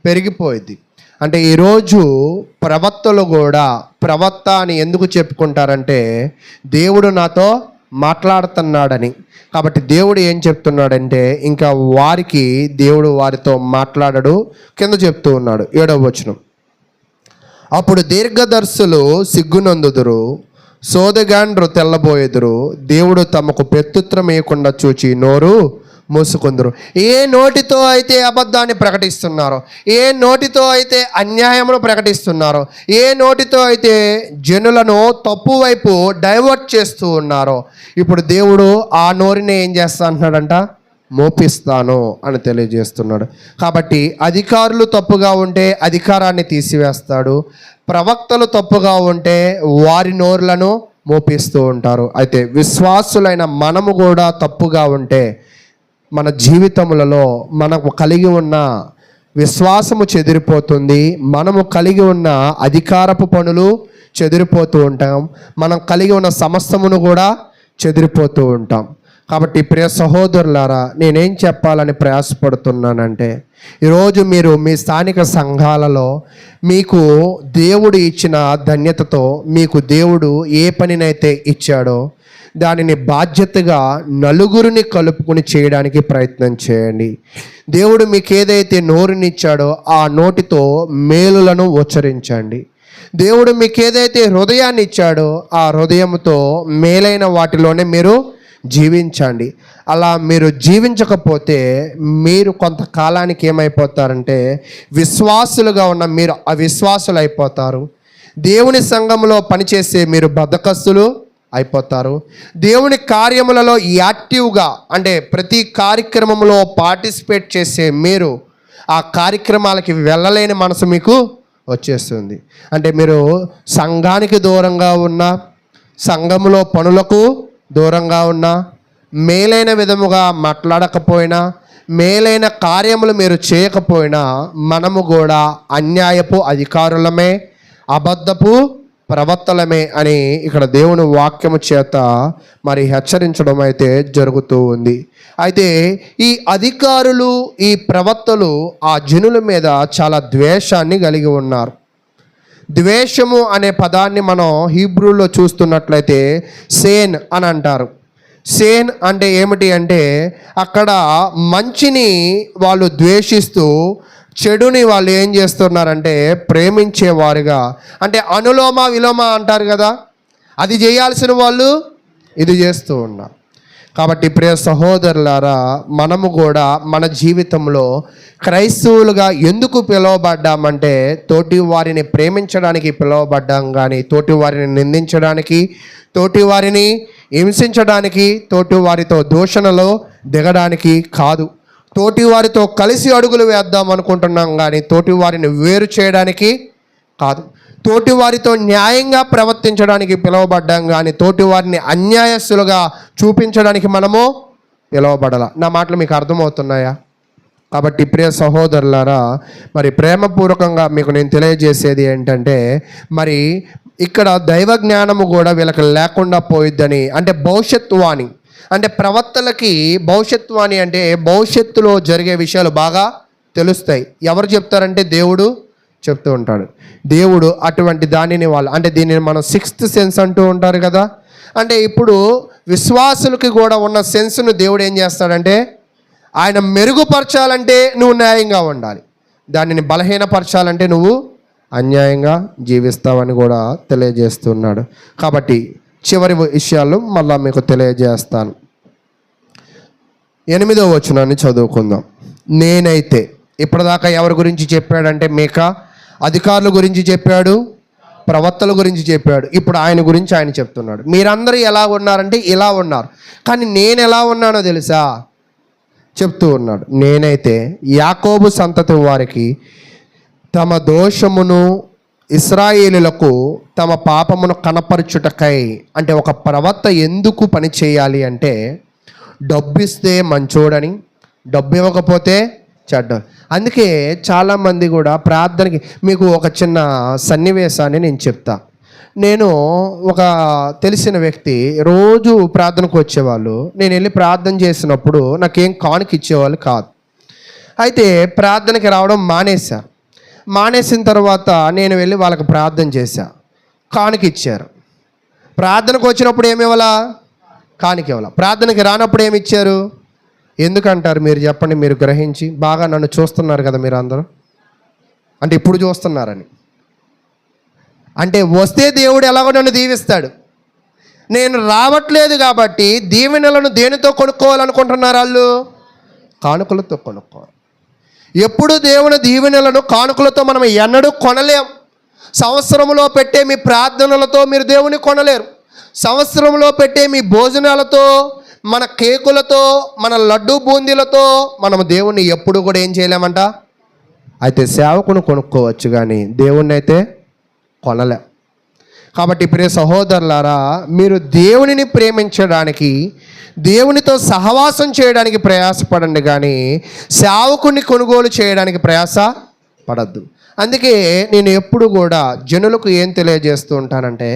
పెరిగిపోయిద్ది. అంటే ఈరోజు ప్రవక్తలు కూడా ప్రవక్త అని ఎందుకు చెప్పుకుంటారంటే దేవుడు నాతో మాట్లాడుతున్నాడని. కాబట్టి దేవుడు ఏం చెప్తున్నాడంటే ఇంకా వారికి దేవుడు వారితో మాట్లాడడు. కింద చెప్తూ ఉన్నాడు 7వ వచనం, అప్పుడు దీర్ఘదర్శులు సిగ్గునందుదురు, సోదగాండ్రు తెల్లబోయెదురు, దేవుడు తమకు ప్రత్యుత్తరం ఇవ్వకుండా చూచి నోరు మూసుకుందరు. ఏ నోటితో అయితే అబద్ధాన్ని ప్రకటిస్తున్నారో, ఏ నోటితో అయితే అన్యాయమును ప్రకటిస్తున్నారో, ఏ నోటితో అయితే జనులను తప్పు వైపు డైవర్ట్ చేస్తూ ఉన్నారో, ఇప్పుడు దేవుడు ఆ నోరిని ఏం చేస్తా అంటున్నాడంట? మోపిస్తాను అని తెలియజేస్తున్నాడు. కాబట్టి అధికారులు తప్పుగా ఉంటే అధికారాన్ని తీసివేస్తాడు, ప్రవక్తలు తప్పుగా ఉంటే వారి నోరులను మోపిస్తూ ఉంటారు. అయితే విశ్వాసులైన మనము కూడా తప్పుగా ఉంటే మన జీవితములలో మనకు కలిగి ఉన్న విశ్వాసము చెదిరిపోతుంది, మనము కలిగి ఉన్న అధికారపు పనులు చెదిరిపోతూ ఉంటాం, మనం కలిగి ఉన్న సమస్తమును కూడా చెదిరిపోతూ ఉంటాం. కాబట్టి ప్రియ సహోదరులారా, నేనేం చెప్పాలని ప్రయాసపడుతున్నానంటే, ఈరోజు మీరు మీ స్థానిక సంఘాలలో మీకు దేవుడు ఇచ్చిన ధన్యతతో మీకు దేవుడు ఏ పనినైతే ఇచ్చాడో దానిని బాధ్యతగా నలుగురిని కలుపుకొని చేయడానికి ప్రయత్నం చేయండి. దేవుడు మీకు ఏదైతే నోరునిచ్చాడో ఆ నోటితో మేలులను ఉచ్చరించండి. దేవుడు మీకు ఏదైతే హృదయాన్ని ఇచ్చాడో ఆ హృదయంతో మేలైన వాటిలోనే మీరు జీవించండి. అలా మీరు జీవించకపోతే మీరు కొంతకాలానికి ఏమైపోతారంటే విశ్వాసులుగా ఉన్న మీరు అవిశ్వాసులు అయిపోతారు. దేవుని సంఘంలో పనిచేసే మీరు బద్ధకస్తులు అయిపోతారు. దేవుని కార్యములలో యాక్టివ్గా అంటే ప్రతి కార్యక్రమంలో పార్టిసిపేట్ చేసే మీరు ఆ కార్యక్రమాలకి వెళ్ళలేని మనసు మీకు వచ్చేస్తుంది. అంటే మీరు సంఘానికి దూరంగా ఉన్న, సంఘములో పనులకు దూరంగా ఉన్నా, మేలైన విధముగా మాట్లాడకపోయినా, మేలైన కార్యములు మీరు చేయకపోయినా మనము కూడా అన్యాయపు అధికారులమే, అబద్ధపు ప్రవక్తలమే అని ఇక్కడ దేవుని వాక్యము చేత మరి హెచ్చరించడం అయితే జరుగుతూ ఉంది. అయితే ఈ అధికారులు, ఈ ప్రవక్తలు ఆ జనుల మీద చాలా ద్వేషాన్ని కలిగి ఉన్నారు. ద్వేషము అనే పదాన్ని మనం హీబ్రూలో చూస్తున్నట్లయితే సేన్ అని అంటారు. సేన్ అంటే ఏమిటి అంటే అక్కడ మంచిని వాళ్ళు ద్వేషిస్తూ చెడుని వాళ్ళు ఏం చేస్తున్నారంటే ప్రేమించేవారుగా, అంటే అనులోమ విలోమ అంటారు కదా, అది చేయాల్సిన వాళ్ళు ఇది చేస్తూ ఉన్నారు. కాబట్టి ప్రియ సహోదరులారా, మనము కూడా మన జీవితంలో క్రైస్తవులుగా ఎందుకు పిలువబడ్డామంటే తోటి వారిని ప్రేమించడానికి పిలువబడ్డాం, కానీ తోటి వారిని నిందించడానికి, తోటి వారిని హింసించడానికి, తోటి వారితో దూషణలో దిగడానికి కాదు. తోటి వారితో కలిసి అడుగులు వేద్దాం అనుకుంటున్నాం, కానీ తోటి వారిని వేరు చేయడానికి కాదు. తోటి వారితో న్యాయంగా ప్రవర్తించడానికి పిలువబడ్డాం, కానీ తోటి వారిని అన్యాయస్తులుగా చూపించడానికి మనము పిలువబడాల. నా మాటలు మీకు అర్థమవుతున్నాయా? కాబట్టి ప్రియ సహోదరులారా, మరి ప్రేమపూర్వకంగా మీకు నేను తెలియజేసేది ఏంటంటే, మరి ఇక్కడ దైవ జ్ఞానము కూడా వీళ్ళకి లేకుండా పోయిద్దని, అంటే భవిష్యత్వాణి, అంటే ప్రవక్తలకి భవిష్యత్వాణి అంటే భవిష్యత్తులో జరిగే విషయాలు బాగా తెలుస్తాయి. ఎవరు చెప్తారంటే దేవుడు చెప్తూ ఉంటాడు. దేవుడు అటువంటి దానిని అంటే దీనిని మనం సిక్స్త్ సెన్స్ అంటూ ఉంటారు కదా. అంటే ఇప్పుడు విశ్వాసులకి కూడా ఉన్న సెన్స్ను దేవుడు ఏం చేస్తాడంటే, ఆయన మెరుగుపరచాలంటే నువ్వు న్యాయంగా ఉండాలి, దానిని బలహీనపరచాలంటే నువ్వు అన్యాయంగా జీవిస్తావని కూడా తెలియజేస్తున్నాడు. కాబట్టి చివరి విషయాలు మళ్ళా మీకు తెలియజేస్తాను. 8వ వచనాన్ని చదువుకుందాం. నేనైతే, ఇప్పటిదాకా ఎవరి గురించి చెప్పాడంటే మీకా అధికారుల గురించి చెప్పాడు, ప్రవక్తల గురించి చెప్పాడు. ఇప్పుడు ఆయన గురించి ఆయన చెప్తున్నాడు. మీరందరూ ఎలా ఉన్నారంటే ఇలా ఉన్నారు, కానీ నేను ఎలా ఉన్నానో తెలుసా చెప్తూ ఉన్నాడు. నేనైతే యాకోబు సంతతి వారికి తమ దోషమును, ఇశ్రాయేలులకు తమ పాపమును కనపరచుటకై, అంటే ఒక ప్రవక్త ఎందుకు పని చేయాలి అంటే డబ్బు ఇస్తే మంచోడని, డబ్బు ఇవ్వకపోతే చెడ్డ. అందుకే చాలామంది కూడా ప్రార్థనకి, మీకు ఒక చిన్న సన్నివేశాన్ని నేను చెప్తా. నేను ఒక తెలిసిన వ్యక్తి రోజు ప్రార్థనకు వచ్చేవాళ్ళు. నేను వెళ్ళి ప్రార్థన చేసినప్పుడు నాకేం కానుక ఇచ్చేవాళ్ళు కాదు. అయితే ప్రార్థనకి రావడం మానేసిన తర్వాత నేను వెళ్ళి వాళ్ళకి ప్రార్థన చేశా, కానుక ఇచ్చారు. ప్రార్థనకు వచ్చినప్పుడు ఏమి ఇవ్వాలా? కానుక ఇవ్వాలా. ప్రార్థనకి రానప్పుడు ఏమి ఇచ్చారు? ఎందుకంటారు మీరు చెప్పండి, మీరు గ్రహించి బాగా నన్ను చూస్తున్నారు కదా మీరు అందరూ, అంటే ఇప్పుడు చూస్తున్నారని. అంటే వస్తే దేవుడు ఎలాగో నన్ను దీవిస్తాడు, నేను రావట్లేదు కాబట్టి దీవెనలను దేనితో కొనుక్కోవాలనుకుంటున్నారు వాళ్ళు? కానుకలతో కొనుక్కోవాలి. ఎప్పుడు దేవుని దీవెనలను కానుకలతో మనం ఎన్నడూ కొనలేం. సంవత్సరంలో పెట్టే మీ ప్రార్థనలతో మీరు దేవుని కొనలేరు. సంవత్సరంలో పెట్టే మీ భోజనాలతో, మన కేకులతో, మన లడ్డు బూందీలతో మనము దేవుణ్ణి ఎప్పుడు కూడా ఏం చేయలేమంట. అయితే సేవకుని కొనుక్కోవచ్చు, కానీ దేవుణ్ణి అయితే కొనలేం. కాబట్టి ప్రియ సహోదరులారా, మీరు దేవునిని ప్రేమించడానికి, దేవునితో సహవాసం చేయడానికి ప్రయాసపడండి, కానీ సేవకుని కొనుగోలు చేయడానికి ప్రయాస పడద్దు. అందుకే నేను ఎప్పుడు కూడా జనులకు ఏం తెలియజేస్తూ ఉంటానంటే,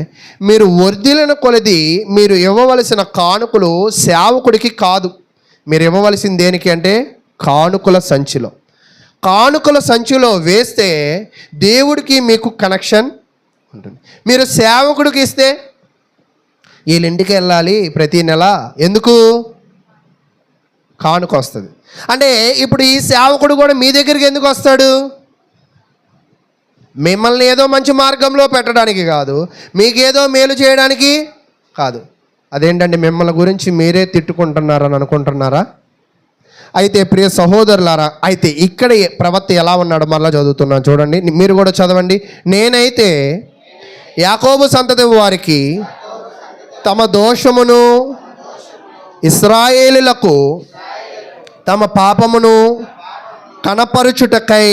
మీరు వర్ధిల్లిన కొలది మీరు ఇవ్వవలసిన కానుకలు సేవకుడికి కాదు, మీరు ఇవ్వవలసింది దేనికి అంటే కానుకల సంచిలో. కానుకల సంచిలో వేస్తే దేవుడికి మీకు కనెక్షన్ ఉంటుంది. మీరు సేవకుడికి ఇస్తే వీళ్ళ ఇంటికి వెళ్ళాలి ప్రతి నెల, ఎందుకు? కానుక వస్తుంది. అంటే ఇప్పుడు ఈ సేవకుడు కూడా మీ దగ్గరికి ఎందుకు వస్తాడు? మిమ్మల్ని ఏదో మంచి మార్గంలో పెట్టడానికి కాదు, మీకేదో మేలు చేయడానికి కాదు. అదేంటంటే మిమ్మల్ని గురించి మీరే తిట్టుకుంటున్నారని అనుకుంటున్నారా? అయితే ప్రియ సహోదరులారా, అయితే ఇక్కడ ప్రవక్త ఎలా ఉన్నాడో మరలా చదువుతున్నాను చూడండి, మీరు కూడా చదవండి. నేనైతే యాకోబు సంతతి వారికి తమ దోషమును, ఇశ్రాయేలులకు తమ పాపమును కనపరుచుటకై,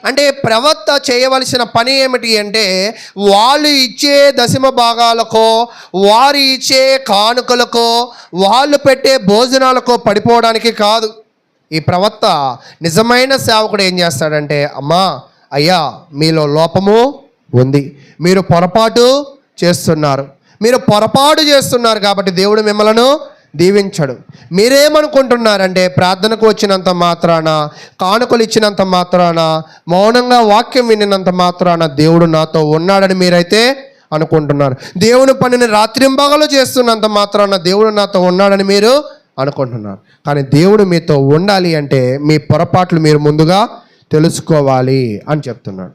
అంటే ప్రవక్త చేయవలసిన పని ఏమిటి అంటే వాళ్ళు ఇచ్చే దశమ భాగాలకో, వారు ఇచ్చే కానుకలకో, వాళ్ళు పెట్టే భోజనాలకో పడిపోవడానికి కాదు. ఈ ప్రవక్త నిజమైన సేవకుడు ఏం చేస్తాడంటే, అమ్మా అయ్యా మీలో లోపము ఉంది. మీరు పొరపాటు చేస్తున్నారు. మీరు పొరపాటు చేస్తున్నారు కాబట్టి దేవుడు మిమ్మలను దీవించడు. మీరేమనుకుంటున్నారంటే ప్రార్థనకు వచ్చినంత మాత్రాన, కానుకలు ఇచ్చినంత మాత్రాన, మౌనంగా వాక్యం వినినంత మాత్రాన దేవుడు నాతో ఉన్నాడని మీరైతే అనుకుంటున్నారు. దేవుని పనిని రాత్రింబగలు చేస్తున్నంత మాత్రాన దేవుడు నాతో ఉన్నాడని మీరు అనుకుంటున్నారు. కానీ దేవుడు మీతో ఉండాలి అంటే మీ పొరపాట్లు మీరు ముందుగా తెలుసుకోవాలి అని చెప్తున్నాడు.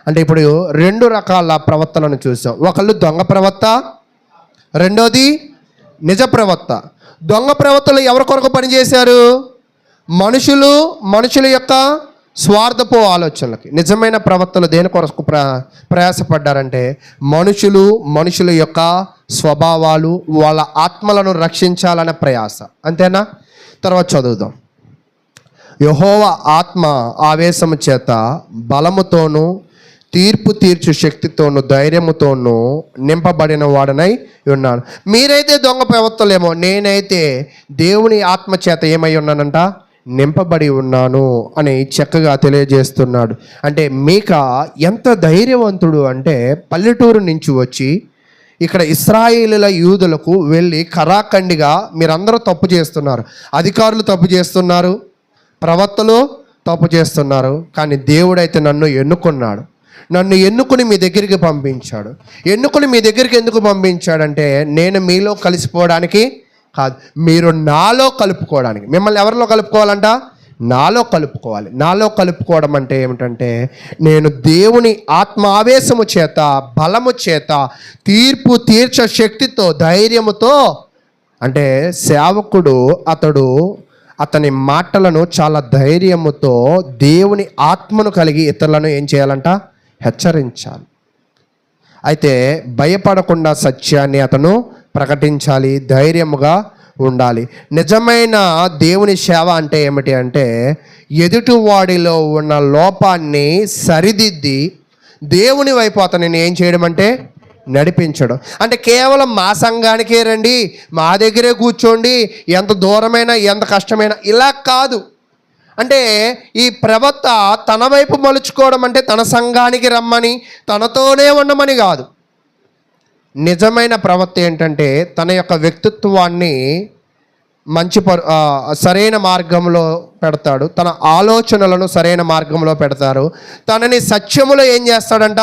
అంటే ఇప్పుడు 2 రకాల ప్రవక్తలను చూసాం. ఒకళ్ళు దొంగ ప్రవక్త, రెండోది నిజ ప్రవక్త. దొంగ ప్రవక్తలు ఎవరి కొరకు పనిచేశారు? మనుషుల యొక్క స్వార్థపు ఆలోచనలకి. నిజమైన ప్రవక్తలు దేని కొరకు ప్రయాసపడ్డారంటే మనుషుల యొక్క స్వభావాలు, వాళ్ళ ఆత్మలను రక్షించాలనే ప్రయాస. అంతేనా? తర్వాత చదువుదాం. యెహోవా ఆత్మ ఆవేశము చేత బలముతోనూ తీర్పు తీర్చు శక్తితోనూ ధైర్యముతోనూ నింపబడిన వాడనై ఉన్నాను. మీరైతే దొంగ ప్రవక్తలేమో, నేనైతే దేవుని ఆత్మ చేత ఏమై ఉన్నానంట? నింపబడి ఉన్నాను అని చక్కగా తెలియజేస్తున్నాడు. అంటే మీకా ఎంత ధైర్యవంతుడు అంటే పల్లెటూరు నుంచి వచ్చి ఇక్కడ ఇశ్రాయేలీల యూదులకు వెళ్ళి కరాఖండిగా మీరందరూ తప్పు చేస్తున్నారు, అధికారులు తప్పు చేస్తున్నారు, ప్రవక్తలు తప్పు చేస్తున్నారు, కానీ దేవుడైతే నన్ను ఎన్నుకుని మీ దగ్గరికి పంపించాడు. ఎన్నుకుని మీ దగ్గరికి ఎందుకు పంపించాడంటే నేను మీలో కలిసిపోవడానికి కాదు, మీరు నాలో కలుపుకోవడానికి. మిమ్మల్ని ఎవరిలో కలుపుకోవాలంట? నాలో కలుపుకోవాలి. నాలో కలుపుకోవడం అంటే ఏమిటంటే నేను దేవుని ఆత్మావేశము చేత, బలము చేత, తీర్పు తీర్చ శక్తితో, ధైర్యముతో, అంటే సేవకుడు అతని మాటలను చాలా ధైర్యముతో దేవుని ఆత్మను కలిగి ఇతరులను ఏం చేయాలంట? హెచ్చరించాలి. అయితే భయపడకుండా సత్యాన్ని అతను ప్రకటించాలి, ధైర్యముగా ఉండాలి. నిజమైన దేవుని సేవ అంటే ఏమిటి అంటే ఎదుటివాడిలో ఉన్న లోపాన్ని సరిదిద్ది దేవుని వైపు అతనిని ఏం చేయడం అంటే నడిపించడం. అంటే కేవలం మా సంఘానికే రండి, మా దగ్గరే కూర్చోండి, ఎంత దూరమైనా ఎంత కష్టమైనా, ఇలా కాదు. అంటే ఈ ప్రవక్త తన వైపు మలుచుకోవడం అంటే తన సంఘానికి రమ్మని, తనతోనే ఉండమని కాదు. నిజమైన ప్రవక్త ఏంటంటే తన యొక్క వ్యక్తిత్వాన్ని సరైన మార్గంలో పెడతాడు, తన ఆలోచనలను సరైన మార్గంలో పెడతారు, తనని సత్యములో ఏం చేస్తాడంట?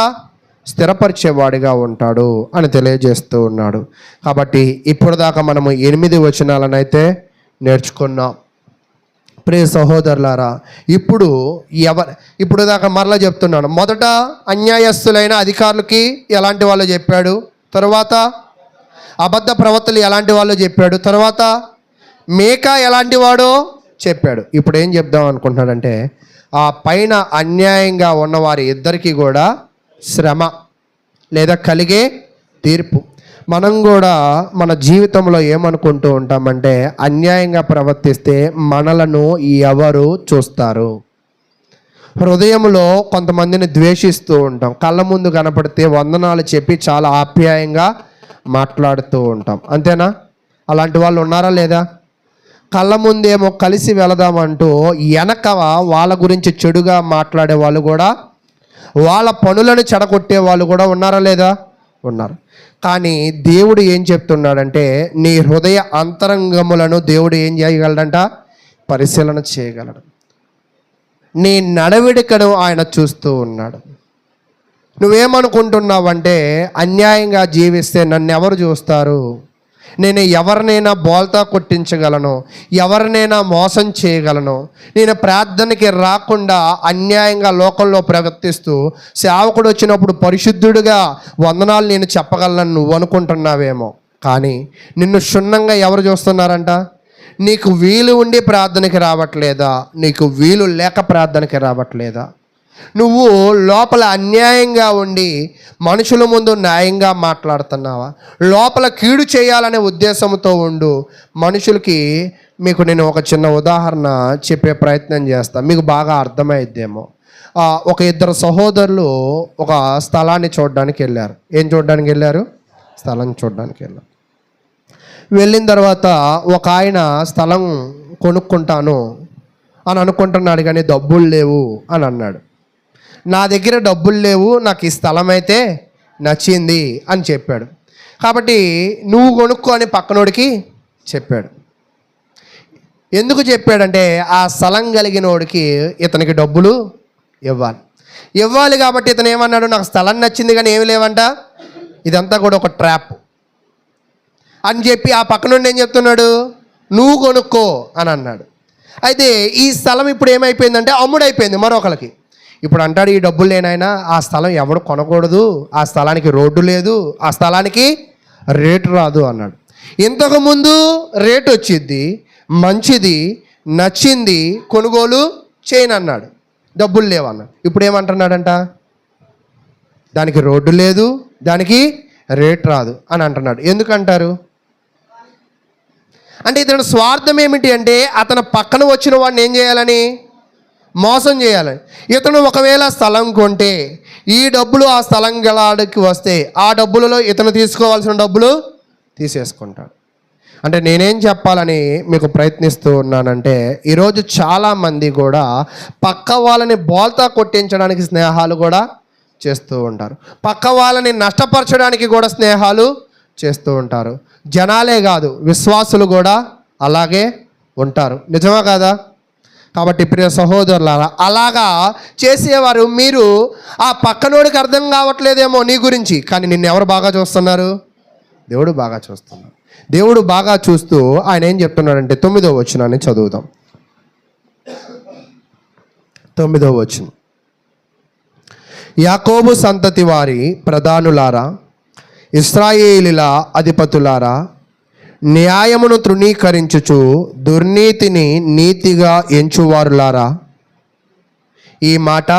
స్థిరపరిచేవాడిగా ఉంటాడు అని తెలియజేస్తూ ఉన్నాడు. కాబట్టి ఇప్పుడు దాకా మనము 8 వచనాలను అయితే నేర్చుకున్నాం. ప్రియ సహోదరులారా, ఇప్పుడు దాకా మరలా చెప్తున్నాను. మొదట అన్యాయస్తులైన అధికారులకి ఎలాంటి వాళ్ళు చెప్పాడు, తర్వాత అబద్ధ ప్రవక్తలు ఎలాంటి వాళ్ళు చెప్పాడు, తర్వాత మేకా ఎలాంటి వాడో చెప్పాడు. ఇప్పుడు ఏం చెప్దాం అనుకుంటున్నాడంటే ఆ పైన అన్యాయంగా ఉన్నవారి ఇద్దరికీ కూడా శ్రమ లేదా కలిగే తీర్పు. మనం కూడా మన జీవితంలో ఏమనుకుంటూ ఉంటామంటే అన్యాయంగా ప్రవర్తిస్తే మనలను ఎవరు చూస్తారు? హృదయంలో కొంతమందిని ద్వేషిస్తూ ఉంటాం, కళ్ళ ముందు కనపడితే వందనాలు చెప్పి చాలా ఆప్యాయంగా మాట్లాడుతూ ఉంటాం. అంతేనా? అలాంటి వాళ్ళు ఉన్నారా లేదా? కళ్ళ ముందేమో కలిసి వెళదామంటూ వెనక వాళ్ళ గురించి చెడుగా మాట్లాడే వాళ్ళు కూడా, వాళ్ళ పనులను చెడగొట్టే వాళ్ళు కూడా ఉన్నారా లేదా? ఉన్నారు. కానీ దేవుడు ఏం చెప్తున్నాడంటే నీ హృదయ అంతరంగములను దేవుడు ఏం చేయగలడంట? పరిశీలన చేయగలడు. నీ నడవడికను ఆయన చూస్తూ ఉన్నాడు. నువ్వేమనుకుంటున్నావంటే అన్యాయంగా జీవిస్తే నన్ను ఎవరు చూస్తారు, నేను ఎవరినైనా బోల్తా కొట్టించగలను, ఎవరినైనా మోసం చేయగలను, నేను ప్రార్థనకి రాకుండా అన్యాయంగా లోకంలో ప్రవర్తిస్తూ సేవకుడు వచ్చినప్పుడు పరిశుద్ధుడిగా వందనాలు నేను చెప్పగలను నువ్వు అనుకుంటున్నావేమో. కానీ నిన్ను క్షుణ్ణంగా ఎవరు చూస్తున్నారంట? నీకు వీలు ఉండి ప్రార్థనకి రావట్లేదా, నీకు వీలు లేక ప్రార్థనకి రావట్లేదా? నువ్వు లోపల అన్యాయంగా ఉండి మనుషుల ముందు న్యాయంగా మాట్లాడుతున్నావా? లోపల కీడు చేయాలనే ఉద్దేశంతో ఉండు మనుషులకి. మీకు నేను ఒక చిన్న ఉదాహరణ చెప్పే ప్రయత్నం చేస్తాను, మీకు బాగా అర్థమైద్దేమో. ఒక 2 సహోదరులు ఒక స్థలాన్ని చూడడానికి వెళ్ళారు. ఏం చూడడానికి వెళ్ళారు? స్థలం చూడడానికి వెళ్ళారు. వెళ్ళిన తర్వాత ఒక ఆయన స్థలం కొనుక్కుంటాను అని అనుకుంటున్నాడు, కానీ డబ్బులు లేవు అని అన్నాడు. నా దగ్గర డబ్బులు లేవు, నాకు ఈ స్థలం అయితే నచ్చింది అని చెప్పాడు. కాబట్టి నువ్వు కొనుక్కో అని పక్కనోడికి చెప్పాడు. ఎందుకు చెప్పాడంటే ఆ స్థలం కలిగినోడికి ఇతనికి డబ్బులు ఇవ్వాలి కాబట్టి ఇతను ఏమన్నాడు, నాకు స్థలం నచ్చింది కానీ ఏమి లేవంట, ఇదంతా కూడా ఒక ట్రాప్ అని చెప్పి ఆ పక్క నుండి ఏం చెప్తున్నాడు, నువ్వు కొనుక్కో అని అన్నాడు. అయితే ఈ స్థలం ఇప్పుడు ఏమైపోయిందంటే అమ్ముడైపోయింది మరొకరికి. ఇప్పుడు అంటాడు, ఈ డబ్బులు లేనైనా ఆ స్థలం ఎవడు కొనకూడదు, ఆ స్థలానికి రోడ్డు లేదు, ఆ స్థలానికి రేటు రాదు అన్నాడు. ఇంతకుముందు రేటు వచ్చింది, మంచిది, నచ్చింది, కొనుగోలు చేయను అన్నాడు, డబ్బులు లేవన్నాడు. ఇప్పుడు ఏమంటున్నాడంట, దానికి రోడ్డు లేదు, దానికి రేట్ రాదు అని అంటున్నాడు. ఎందుకంటారు అంటే ఇతను స్వార్థం ఏమిటి అంటే అతను పక్కన వచ్చిన వాడిని ఏం చేయాలని, మోసం చేయాలని. ఇతను ఒకవేళ స్థలం కొంటే ఈ డబ్బులు ఆ స్థలం గలాడికి వస్తే ఆ డబ్బులలో ఇతను తీసుకోవాల్సిన డబ్బులు తీసేసుకుంటాడు. అంటే నేనేం చెప్పాలని మీకు ప్రయత్నిస్తూ ఉన్నానంటే ఈరోజు చాలామంది కూడా పక్క వాళ్ళని బోల్తా కొట్టించడానికి స్నేహాలు కూడా చేస్తూ ఉంటారు, పక్క వాళ్ళని నష్టపరచడానికి కూడా స్నేహాలు చేస్తూ ఉంటారు. జనాలే కాదు, విశ్వాసులు కూడా అలాగే ఉంటారు. నిజమా కాదా? కాబట్టి ప్రియ సహోదరులారా, అలాగా చేసేవారు మీరు ఆ పక్కనోడికి అర్థం కావట్లేదేమో నీ గురించి, కానీ నిన్ను ఎవరు బాగా చూస్తున్నారు? దేవుడు బాగా చూస్తున్నాడు. దేవుడు బాగా చూస్తూ ఆయన ఏం చెప్తున్నాడంటే 9వ వచనాన్ని చదువుదాం. 9వ వచనం, యాకోబు సంతతి వారి ప్రధానులారా, ఇశ్రాయేలీల అధిపతులారా, న్యాయమును తృణీకరించుచు దుర్నీతిని నీతిగా ఎంచువారులారా, ఈ మాట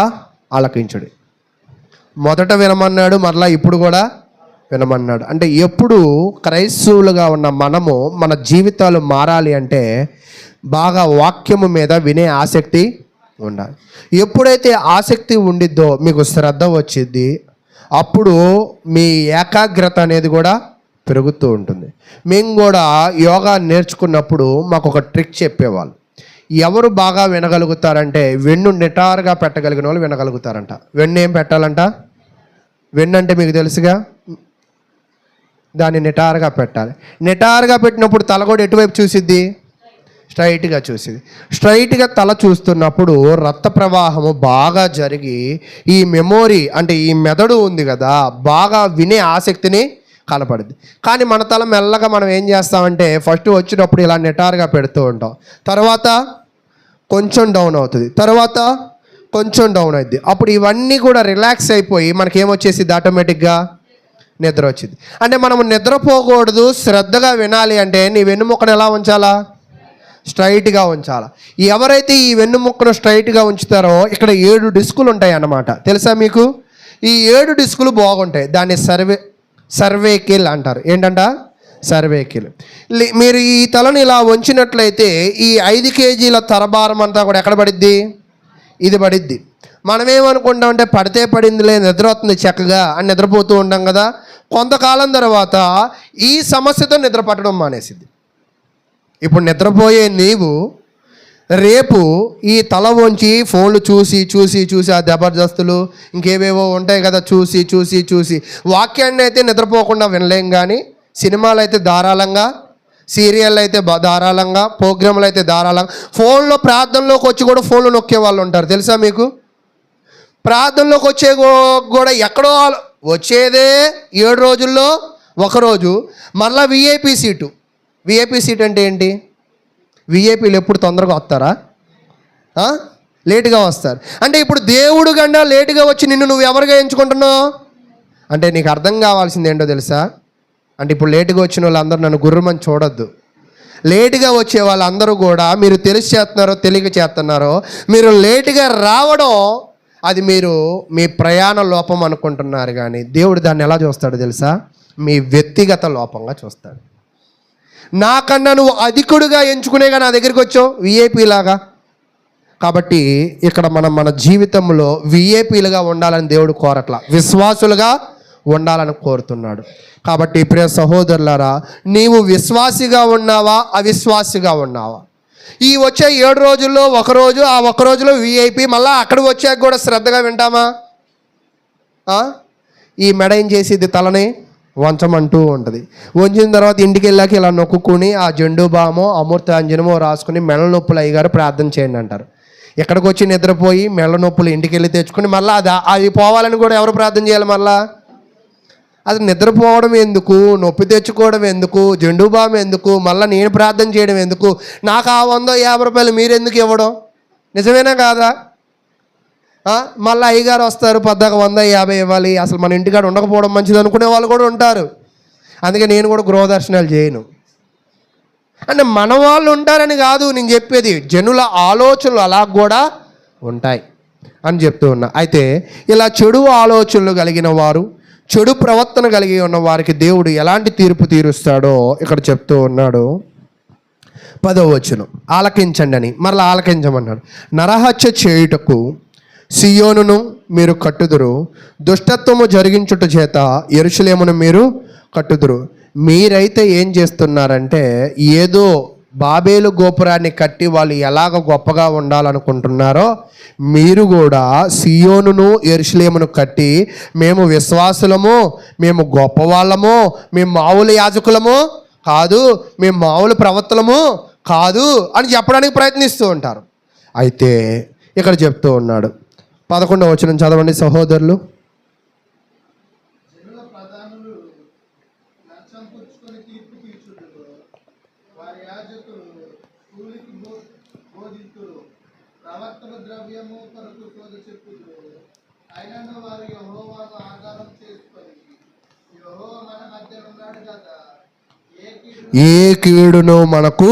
ఆలకించుడి. మొదట వినమన్నాడు, మరలా ఇప్పుడు కూడా వినమన్నాడు. అంటే ఎప్పుడు క్రైస్తవులుగా ఉన్న మనము మన జీవితాలు మారాలి అంటే బాగా వాక్యము మీద వినే ఆసక్తి ఉండాలి. ఎప్పుడైతే ఆసక్తి ఉండిద్దో మీకు శ్రద్ధ వచ్చిద్ది, అప్పుడు మీ ఏకాగ్రత అనేది కూడా పెరుగుతూ ఉంటుంది. మేము కూడా యోగా నేర్చుకున్నప్పుడు మాకు ఒక ట్రిక్ చెప్పేవాళ్ళు. ఎవరు బాగా వినగలుగుతారంటే వెన్ను నిటారుగా పెట్టగలిగిన వాళ్ళు వినగలుగుతారంట. వెన్ను ఏం పెట్టాలంట? వెన్ను అంటే మీకు తెలుసుగా, దాన్ని నిటారుగా పెట్టాలి. నిటారుగా పెట్టినప్పుడు తల కూడా ఎటువైపు చూసిద్ది? స్ట్రైట్గా చూసింది. స్ట్రైట్గా తల చూస్తున్నప్పుడు రక్త ప్రవాహము బాగా జరిగి ఈ మెమోరీ అంటే ఈ మెదడు ఉంది కదా, బాగా వినే ఆసక్తిని కనపడుద్ది. కానీ మన తల మెల్లగా మనం ఏం చేస్తామంటే ఫస్ట్ వచ్చినప్పుడు ఇలా నిటారుగా పెడుతూ ఉంటాం, తర్వాత కొంచెం డౌన్ అవుతుంది, తర్వాత కొంచెం డౌన్ అవుతుంది. అప్పుడు ఇవన్నీ కూడా రిలాక్స్ అయిపోయి మనకేమొచ్చేసింది, ఆటోమేటిక్గా నిద్ర వచ్చింది. అంటే మనం నిద్రపోకూడదు, శ్రద్ధగా వినాలి అంటే నీ వెన్నుముక్కను ఎలా ఉంచాలా? స్ట్రైట్గా ఉంచాలి. ఎవరైతే ఈ వెన్నుముక్కను స్ట్రైట్గా ఉంచుతారో ఇక్కడ 7 డిస్కులు ఉంటాయి అన్నమాట. తెలుసా మీకు? ఈ 7 డిస్కులు బాగుంటాయి. దాన్ని సర్వేకిల్ అంటారు. ఏంటంట? సర్వేకిల్. మీరు ఈ తలను ఇలా వంచినట్లయితే ఈ 5 కేజీల తరభారం అంతా కూడా ఎక్కడ పడిద్ది? ఇది పడిద్ది. మనం ఏమనుకుంటామంటే పడితే పడిందిలే, నిద్ర వస్తుంది చక్కగా అని నిద్రపోతూ ఉంటాం కదా. కొంతకాలం తర్వాత ఈ సమస్యతో నిద్ర పట్టడం మానేసిద్ది. ఇప్పుడు నిద్రపోయే నీవు రేపు ఈ తల వంచి ఫోన్లు చూసి చూసి చూసి ఆ జబర్దస్తులు ఇంకేవేవో ఉంటాయి కదా, చూసి చూసి చూసి వాక్యాన్ని అయితే నిద్రపోకుండా వినలేం. కానీ సినిమాలు అయితే ధారాళంగా, సీరియల్ అయితే ధారాళంగా, ప్రోగ్రాంలు అయితే ధారాళంగా, ఫోన్లో ప్రార్థనలోకి వచ్చి కూడా ఫోన్లు నొక్కే వాళ్ళు ఉంటారు. తెలుసా మీకు? ప్రార్థనలోకి వచ్చే కూడా ఎక్కడో వచ్చేదే 7 రోజుల్లో ఒకరోజు మళ్ళీ విఐపి సీటు. విఐపి సీట్ అంటే ఏంటి? విఐపీలు ఎప్పుడు తొందరగా వస్తారా? లేటుగా వస్తారు. అంటే ఇప్పుడు దేవుడు గండా లేటుగా వచ్చి నిన్ను నువ్వు ఎవరిగా ఎంచుకుంటున్నావు అంటే నీకు అర్థం కావాల్సింది ఏంటో తెలుసా? అంటే ఇప్పుడు లేటుగా వచ్చిన వాళ్ళందరూ నన్ను గుర్రమని చూడొద్దు. లేటుగా వచ్చే వాళ్ళందరూ కూడా మీరు తెలిసి చేస్తున్నారో తెలియక చేస్తున్నారో, మీరు లేటుగా రావడం అది మీరు మీ ప్రయాణ లోపం అనుకుంటున్నారు. కానీ దేవుడు దాన్ని ఎలా చూస్తాడో తెలుసా? మీ వ్యక్తిగత లోపంగా చూస్తాడు. నాకన్నా నువ్వు అధికుడుగా ఎంచుకునేగా నా దగ్గరికి వచ్చావు, విఐపీ లాగా. కాబట్టి ఇక్కడ మనం మన జీవితంలో విఐపీలుగా ఉండాలని దేవుడు కోరట్లా, విశ్వాసులుగా ఉండాలని కోరుతున్నాడు. కాబట్టి ప్రియ సహోదరులారా, నీవు విశ్వాసిగా ఉన్నావా, అవిశ్వాసిగా ఉన్నావా? ఈ వచ్చే 7 రోజుల్లో ఒకరోజు, ఆ ఒక్క రోజులో విఐపి, మళ్ళీ అక్కడికి వచ్చాక కూడా శ్రద్ధగా వింటామా? ఈ మెడ ఏం చేసేది, తలని వంచమంటూ ఉంటుంది. వంచిన తర్వాత ఇంటికి వెళ్ళాక ఇలా నొక్కుని ఆ జండు బామో అమృతాంజనమో రాసుకుని మెడ నొప్పులు అయ్యగారు ప్రార్థన చేయండి అంటారు. ఎక్కడికి వచ్చి నిద్రపోయి మెడ నొప్పులు ఇంటికి వెళ్ళి తెచ్చుకుని మళ్ళీ అది పోవాలని కూడా ఎవరు ప్రార్థన చేయాలి? మళ్ళా అది నిద్రపోవడం ఎందుకు, నొప్పి తెచ్చుకోవడం ఎందుకు, జండు బామ్ ఎందుకు, మళ్ళీ నేను ప్రార్థన చేయడం ఎందుకు? నాకు ఆ 150 రూపాయలు మీరెందుకు ఇవ్వడం? నిజమేనా కాదా? మళ్ళీ అయ్యగారు వస్తారు, పద్దాక 150 ఇవ్వాలి, అసలు మన ఇంటికాడ ఉండకపోవడం మంచిది అనుకునే వాళ్ళు కూడా ఉంటారు. అందుకే నేను కూడా గృహదర్శనాలు చేయను. అంటే మన వాళ్ళు ఉంటారని కాదు నేను చెప్పేది, జనుల ఆలోచనలు అలా కూడా ఉంటాయి అని చెప్తూ ఉన్నా. అయితే ఇలా చెడు ఆలోచనలు కలిగిన వారు, చెడు ప్రవర్తన కలిగి ఉన్న వారికి దేవుడు ఎలాంటి తీర్పు తీరుస్తాడో ఇక్కడ చెప్తూ ఉన్నాడు. 10వ వచనం, ఆలకించండి అని మరలా ఆలకించమన్నాడు. నరహత్య చేయుటకు సియోనును మీరు కట్టుదురు, దుష్టత్వము జరిగించుట చేత యెరూషలేమును మీరు కట్టుదురు. మీరైతే ఏం చేస్తున్నారంటే, ఏదో బాబేలు గోపురాన్ని కట్టి వాళ్ళు ఎలాగ గొప్పగా ఉండాలనుకుంటున్నారో మీరు కూడా సియోనును యెరూషలేమును కట్టి మేము విశ్వాసులము, మేము గొప్పవాళ్ళము, మేము మామూలు యాజకులము కాదు, మేము మామూలు ప్రవక్తలము కాదు అని చెప్పడానికి ప్రయత్నిస్తూ ఉంటారు. అయితే ఇక్కడ చెప్తూ ఉన్నాడు, 11వ వచనం చదవండి సహోదరులు. ఏ కీడును మనకు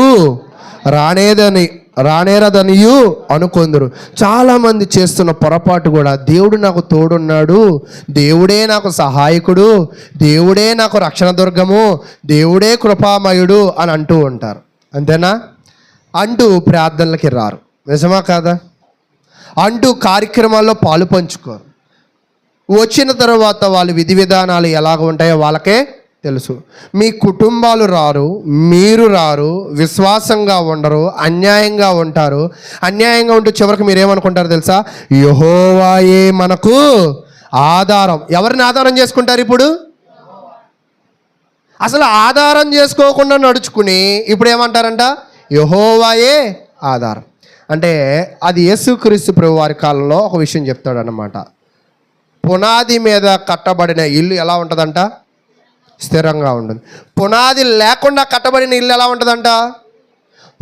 రానేరదనియు అనుకొందురు. చాలామంది చేస్తున్న పొరపాటు కూడా, దేవుడు నాకు తోడున్నాడు, దేవుడే నాకు సహాయకుడు, దేవుడే నాకు రక్షణ దుర్గము, దేవుడే కృపామయుడు అని అంటూ ఉంటారు. అంతేనా? అంటూ ప్రార్థనలకి రారు. నిజమా కాదా? అంటూ కార్యక్రమాల్లో పాలు పంచుకోరు. వచ్చిన తర్వాత వాళ్ళ విధి విధానాలు ఎలాగ ఉంటాయో వాళ్ళకే తెలుసు. మీ కుటుంబాలు రారు, మీరు రారు, విశ్వాసంగా ఉండరు, అన్యాయంగా ఉంటారు. అన్యాయంగా ఉంటూ చివరికి మీరేమనుకుంటారు తెలుసా? యెహోవాయే మనకు ఆధారం. ఎవరిని ఆధారం చేసుకుంటారు ఇప్పుడు? అసలు ఆధారం చేసుకోకుండా నడుచుకుని ఇప్పుడు ఏమంటారంట? యెహోవాయే ఆధారం. అంటే అది యేసుక్రీస్తు ప్రభు వారి కాలంలో ఒక విషయం చెప్తాడు అన్నమాట. పునాది మీద కట్టబడిన ఇల్లు ఎలా ఉంటుందంట? స్థిరంగా ఉంటుంది. పునాది లేకుండా కట్టబడిన ఇల్లు ఎలా ఉంటుందంట?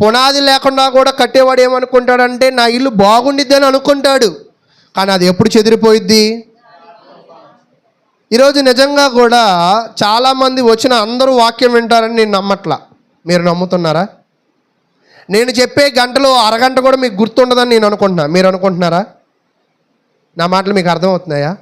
పునాది లేకుండా కూడా కట్టేవాడు ఏమనుకుంటాడంటే నా ఇల్లు బాగుండిద్ది అని అనుకుంటాడు, కానీ అది ఎప్పుడు చెదిరిపోయిద్ది? ఈరోజు నిజంగా కూడా చాలామంది వచ్చిన అందరూ వాక్యం వింటారని నేను నమ్మట్లా. మీరు నమ్ముతున్నారా? నేను చెప్పే గంటలో అరగంట కూడా మీకు గుర్తుండదని నేను అనుకుంటున్నా. మీరు అనుకుంటున్నారా? నా మాటలు మీకు అర్థమవుతున్నాయా?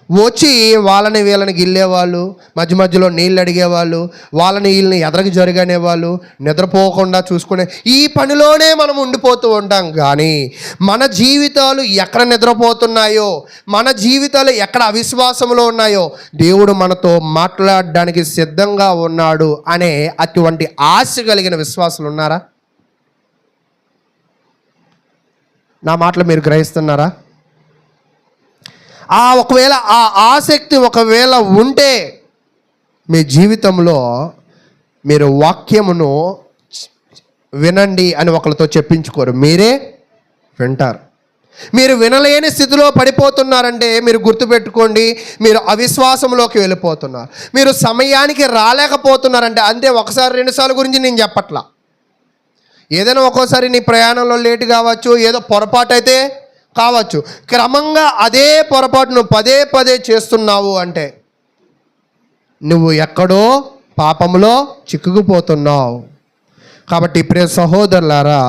వచ్చి వాళ్ళని వీళ్ళని గిల్లేవాళ్ళు, మధ్య మధ్యలో నీళ్ళు అడిగేవాళ్ళు, వాళ్ళని వీళ్ళని ఎదరికి జరగనేవాళ్ళు, నిద్రపోకుండా చూసుకునే ఈ పనిలోనే మనం ఉండిపోతూ ఉంటాం. కానీ మన జీవితాలు ఎక్కడ నిద్రపోతున్నాయో, మన జీవితాలు ఎక్కడ అవిశ్వాసంలో ఉన్నాయో దేవుడు మనతో మాట్లాడడానికి సిద్ధంగా ఉన్నాడు అనే అటువంటి ఆశ కలిగిన విశ్వాసులు ఉన్నారా? నా మాటలు మీరు గ్రహిస్తున్నారా? ఒకవేళ ఆ ఆసక్తి ఒకవేళ ఉంటే మీ జీవితంలో మీరు వాక్యమును వినండి అని ఒకరితో చెప్పించుకోరు, మీరే వింటారు. మీరు వినలేని స్థితిలో పడిపోతున్నారంటే మీరు గుర్తుపెట్టుకోండి, మీరు అవిశ్వాసంలోకి వెళ్ళిపోతున్నారు. మీరు సమయానికి రాలేకపోతున్నారంటే, అంతే. ఒకసారి 2 సార్లు గురించి నేను చెప్పట్లా. ఏదైనా ఒక్కోసారి నీ ప్రయాణంలో లేటు కావచ్చు, ఏదో పొరపాటు అయితే కావచ్చు. క్రమంగా అదే పొరపాటు నువ్వు పదే పదే చేస్తున్నావు అంటే నువ్వు ఎక్కడో పాపంలో చిక్కుకుపోతున్నావు. కాబట్టి ప్రియ సహోదరులారా,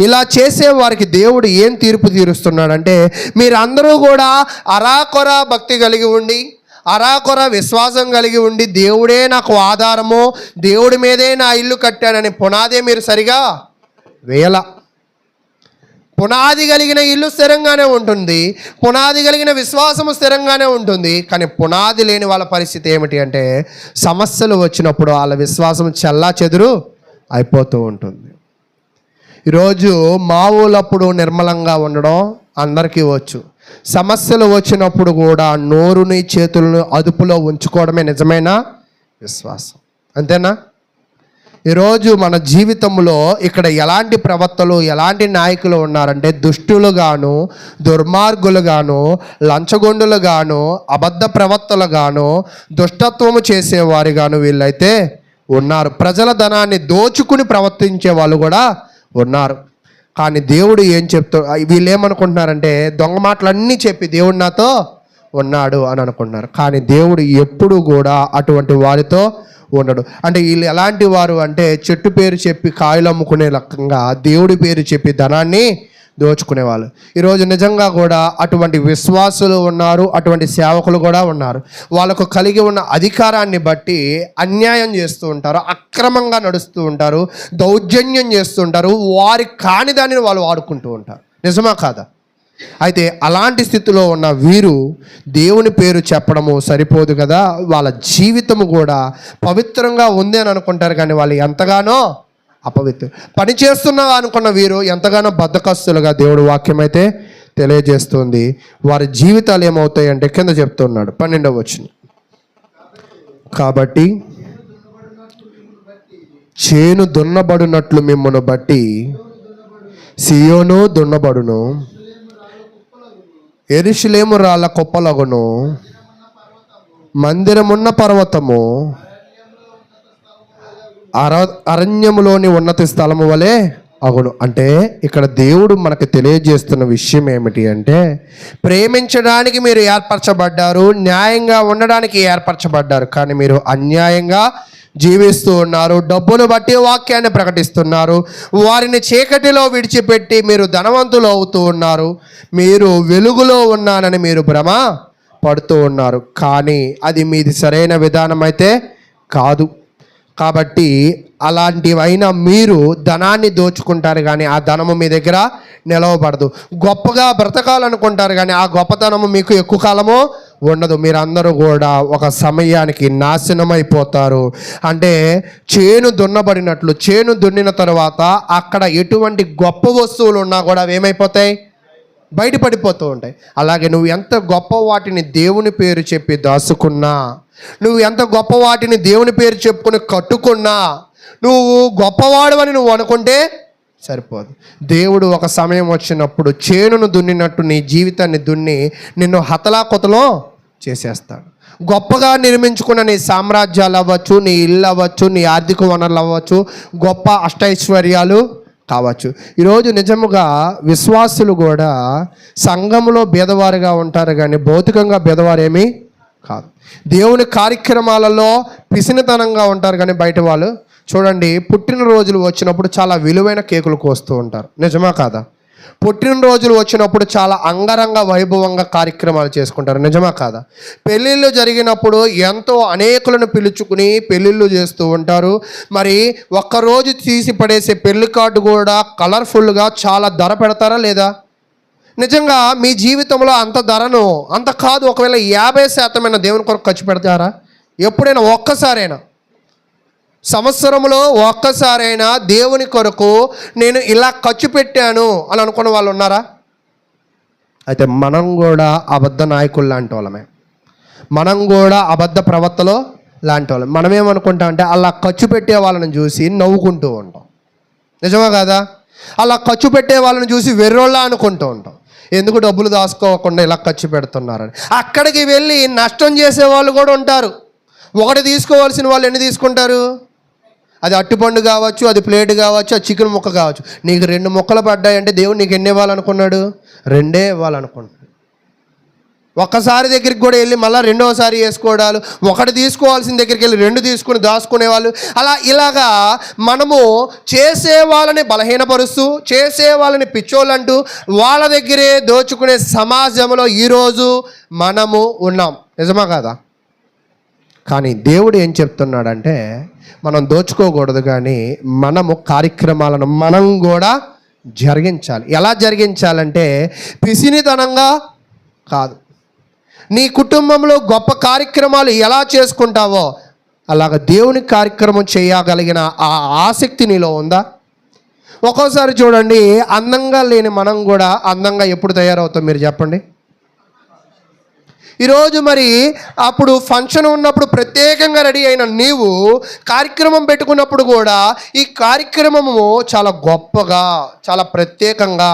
ఇలా చేసే వారికి దేవుడు ఏం తీర్పు తీరుస్తున్నాడంటే, మీరందరూ కూడా అరాకొర భక్తి కలిగి ఉండి, అరాకొర విశ్వాసం కలిగి ఉండి, దేవుడే నాకు ఆధారము, దేవుడి మీదే నా ఇల్లు కట్టానని పునాదే మీరు సరిగా వేయాల. పునాది కలిగిన ఇల్లు స్థిరంగానే ఉంటుంది, పునాది కలిగిన విశ్వాసము స్థిరంగానే ఉంటుంది. కానీ పునాది లేని వాళ్ళ పరిస్థితి ఏమిటి అంటే, సమస్యలు వచ్చినప్పుడు వాళ్ళ విశ్వాసం చెల్లా చెదురు అయిపోతూ ఉంటుంది. ఈరోజు మామూలప్పుడు నిర్మలంగా ఉండడం అందరికీ వచ్చు. సమస్యలు వచ్చినప్పుడు కూడా నోరుని చేతులను అదుపులో ఉంచుకోవడమే నిజమైన విశ్వాసం. అంతేనా? ఈరోజు మన జీవితంలో ఇక్కడ ఎలాంటి ప్రవక్తలు, ఎలాంటి నాయకులు ఉన్నారంటే దుష్టులుగాను, దుర్మార్గులుగాను, లంచగొండులుగాను, అబద్ధ ప్రవక్తలుగాను, దుష్టత్వము చేసేవారిగాను వీళ్ళైతే ఉన్నారు. ప్రజల ధనాన్ని దోచుకుని ప్రవర్తించే వాళ్ళు కూడా ఉన్నారు. కానీ దేవుడు ఏం వీళ్ళు ఏమనుకుంటున్నారంటే దొంగ మాటలన్నీ చెప్పి దేవుడు నాతో ఉన్నాడు అని అనుకుంటున్నారు. కానీ దేవుడు ఎప్పుడు కూడా అటువంటి వారితో ఉండడు. అంటే వీళ్ళు ఎలాంటి వారు అంటే చెట్టు పేరు చెప్పి కాయలు అమ్ముకునే రకంగా దేవుడి పేరు చెప్పి ధనాన్ని దోచుకునేవాళ్ళు. ఈరోజు నిజంగా కూడా అటువంటి విశ్వాసులు ఉన్నారు, అటువంటి సేవకులు కూడా ఉన్నారు. వాళ్ళకు కలిగి ఉన్న అధికారాన్ని బట్టి అన్యాయం చేస్తూ ఉంటారు, అక్రమంగా నడుస్తూ ఉంటారు, దౌర్జన్యం చేస్తూ ఉంటారు, వారి కాని దానిని వాళ్ళు వాడుకుంటూ ఉంటారు. నిజమా కాదా? అయితే అలాంటి స్థితిలో ఉన్న వీరు దేవుని పేరు చెప్పడము సరిపోదు కదా, వాళ్ళ జీవితము కూడా పవిత్రంగా ఉంది అని అనుకుంటారు. కానీ వాళ్ళు ఎంతగానో అపవిత్రం పని చేస్తున్నా అనుకున్న వీరు ఎంతగానో బద్ధకస్తులుగా దేవుడు వాక్యం అయితే తెలియజేస్తుంది. వారి జీవితాలు ఏమవుతాయంటే కింద చెప్తున్నాడు 12వ వచనం. కాబట్టి చేను దున్నబడినట్లు మిమ్మల్ని బట్టి సియోను దున్నబడును, యెరూషలేము రాళ్ళ కుప్పలగును, మందిరమున్న పర్వతము అరణ్యములోని ఉన్నత స్థలము వలె అగును. అంటే ఇక్కడ దేవుడు మనకు తెలియజేస్తున్న విషయం ఏమిటి అంటే, ప్రేమించడానికి మీరు ఏర్పరచబడ్డారు, న్యాయంగా ఉండడానికి ఏర్పరచబడ్డారు. కానీ మీరు అన్యాయంగా జీవిస్తూ ఉన్నారు, డబ్బును బట్టి వాక్యాన్ని ప్రకటిస్తున్నారు, వారిని చీకటిలో విడిచిపెట్టి మీరు ధనవంతులు అవుతూ ఉన్నారు, మీరు వెలుగులో ఉన్నానని మీరు భ్రమ పడుతూ ఉన్నారు. కానీ అది మీది సరైన విధానం అయితే కాదు. కాబట్టి అలాంటివైనా మీరు ధనాన్ని దోచుకుంటారు, కానీ ఆ ధనము మీ దగ్గర నిలవబడదు. గొప్పగా బ్రతకాలనుకుంటారు, కానీ ఆ గొప్పతనము మీకు ఎక్కువ కాలము ఉండదు. మీరందరూ కూడా ఒక సమయానికి నాశనం అయిపోతారు. అంటే చేను దున్నబడినట్లు, చేను దున్నిన తర్వాత అక్కడ ఎటువంటి గొప్ప వస్తువులు ఉన్నా కూడా అవి ఏమైపోతాయి? బయటపడిపోతూ ఉంటాయి. అలాగే నువ్వు ఎంత గొప్ప వాటిని దేవుని పేరు చెప్పి దాచుకున్నా, నువ్వు ఎంత గొప్ప వాటిని దేవుని పేరు చెప్పుకొని కట్టుకున్నా, నువ్వు గొప్పవాడు అని నువ్వు అనుకుంటే సరిపోదు. దేవుడు ఒక సమయం వచ్చినప్పుడు చేనును దున్నినట్టు నీ జీవితాన్ని దున్ని నిన్ను హతలాకుతలో చేసేస్తాడు. గొప్పగా నిర్మించుకున్న నీ సామ్రాజ్యాలు అవ్వచ్చు, నీ ఇల్లు అవ్వచ్చు, నీ ఆర్థిక వనరులు అవ్వచ్చు, గొప్ప అష్టైశ్వర్యాలు కావచ్చు. ఈరోజు నిజముగా విశ్వాసులు కూడా సంఘంలో బేదవారుగా ఉంటారు, కానీ భౌతికంగా బేదవారేమీ కాదు. దేవుని కార్యక్రమాలలో పిసినితనంగా ఉంటారు, కానీ బయట వాళ్ళు చూడండి, పుట్టినరోజులు వచ్చినప్పుడు చాలా విలువైన కేకులు కోస్తూ ఉంటారు. నిజమా కాదా? పుట్టినరోజులు వచ్చినప్పుడు చాలా అంగరంగ వైభవంగా కార్యక్రమాలు చేసుకుంటారు. నిజమా కాదా? పెళ్ళిళ్ళు జరిగినప్పుడు ఎంతో అనేకులను పిలుచుకుని పెళ్ళిళ్ళు చేస్తూ ఉంటారు. మరి ఒక్కరోజు తీసి పడేసే పెళ్లి కార్డు కూడా కలర్ఫుల్గా చాలా ధర పెడతారా లేదా? నిజంగా మీ జీవితంలో అంత ధరను అంత కాదు, ఒకవేళ 50% దేవుని కొరకు ఖర్చు పెడతారా? ఎప్పుడైనా ఒక్కసారైనా, సంవత్సరంలో ఒక్కసారైనా దేవుని కొరకు నేను ఇలా ఖర్చు పెట్టాను అని అనుకున్న వాళ్ళు ఉన్నారా? అయితే మనం కూడా అబద్ధ నాయకులు లాంటి వాళ్ళమే, మనం కూడా అబద్ధ ప్రవక్తలు లాంటి వాళ్ళం. మనం ఏమనుకుంటాం అంటే అలా ఖర్చు పెట్టే వాళ్ళని చూసి నవ్వుకుంటూ ఉంటాం. నిజమా కాదా? అలా ఖర్చు పెట్టే వాళ్ళని చూసి వెర్రోళ్ళ అనుకుంటూ ఉంటాం. ఎందుకు డబ్బులు దాచుకోకుండా ఇలా ఖర్చు పెడుతున్నారని. అక్కడికి వెళ్ళి నష్టం చేసే వాళ్ళు కూడా ఉంటారు. ఒకటి తీసుకోవాల్సిన వాళ్ళు ఎన్ని తీసుకుంటారు? అది అట్టుపండు కావచ్చు, అది ప్లేట్ కావచ్చు, అది చికెన్ ముక్క కావచ్చు. నీకు 2 ముక్కలు పడ్డాయంటే దేవుడు నీకు ఎన్ని ఇవ్వాలనుకున్నాడు? 2 ఇవ్వాలనుకున్నాడు. ఒక్కసారి దగ్గరికి కూడా వెళ్ళి మళ్ళీ రెండోసారి వేసుకోవడాలు, ఒకటి తీసుకోవాల్సిన దగ్గరికి వెళ్ళి 2 తీసుకుని దాచుకునేవాళ్ళు. ఇలాగా మనము చేసే వాళ్ళని బలహీనపరుస్తూ, చేసే వాళ్ళని పిచ్చోళ్ళంటూ వాళ్ళ దగ్గరే దోచుకునే సమాజంలో ఈరోజు మనము ఉన్నాం. నిజమా కాదా? కానీ దేవుడు ఏం చెప్తున్నాడంటే మనం దోచుకోకూడదు, కానీ మనము కార్యక్రమాలను మనం కూడా జరిగించాలి. ఎలా జరిగించాలంటే పిసినితనంగా కాదు. నీ కుటుంబంలో గొప్ప కార్యక్రమాలు ఎలా చేసుకుంటావో అలాగ దేవుని కార్యక్రమం చేయగలిగిన ఆ ఆసక్తి నీలో ఉందా? ఒక్కోసారి చూడండి, అందంగా లేని మనం కూడా అందంగా ఎప్పుడు తయారవుతాం మీరు చెప్పండి. ఈరోజు మరి అప్పుడు ఫంక్షన్ ఉన్నప్పుడు ప్రత్యేకంగా రెడీ అయిన నీవు కార్యక్రమం పెట్టుకున్నప్పుడు కూడా ఈ కార్యక్రమము చాలా గొప్పగా, చాలా ప్రత్యేకంగా,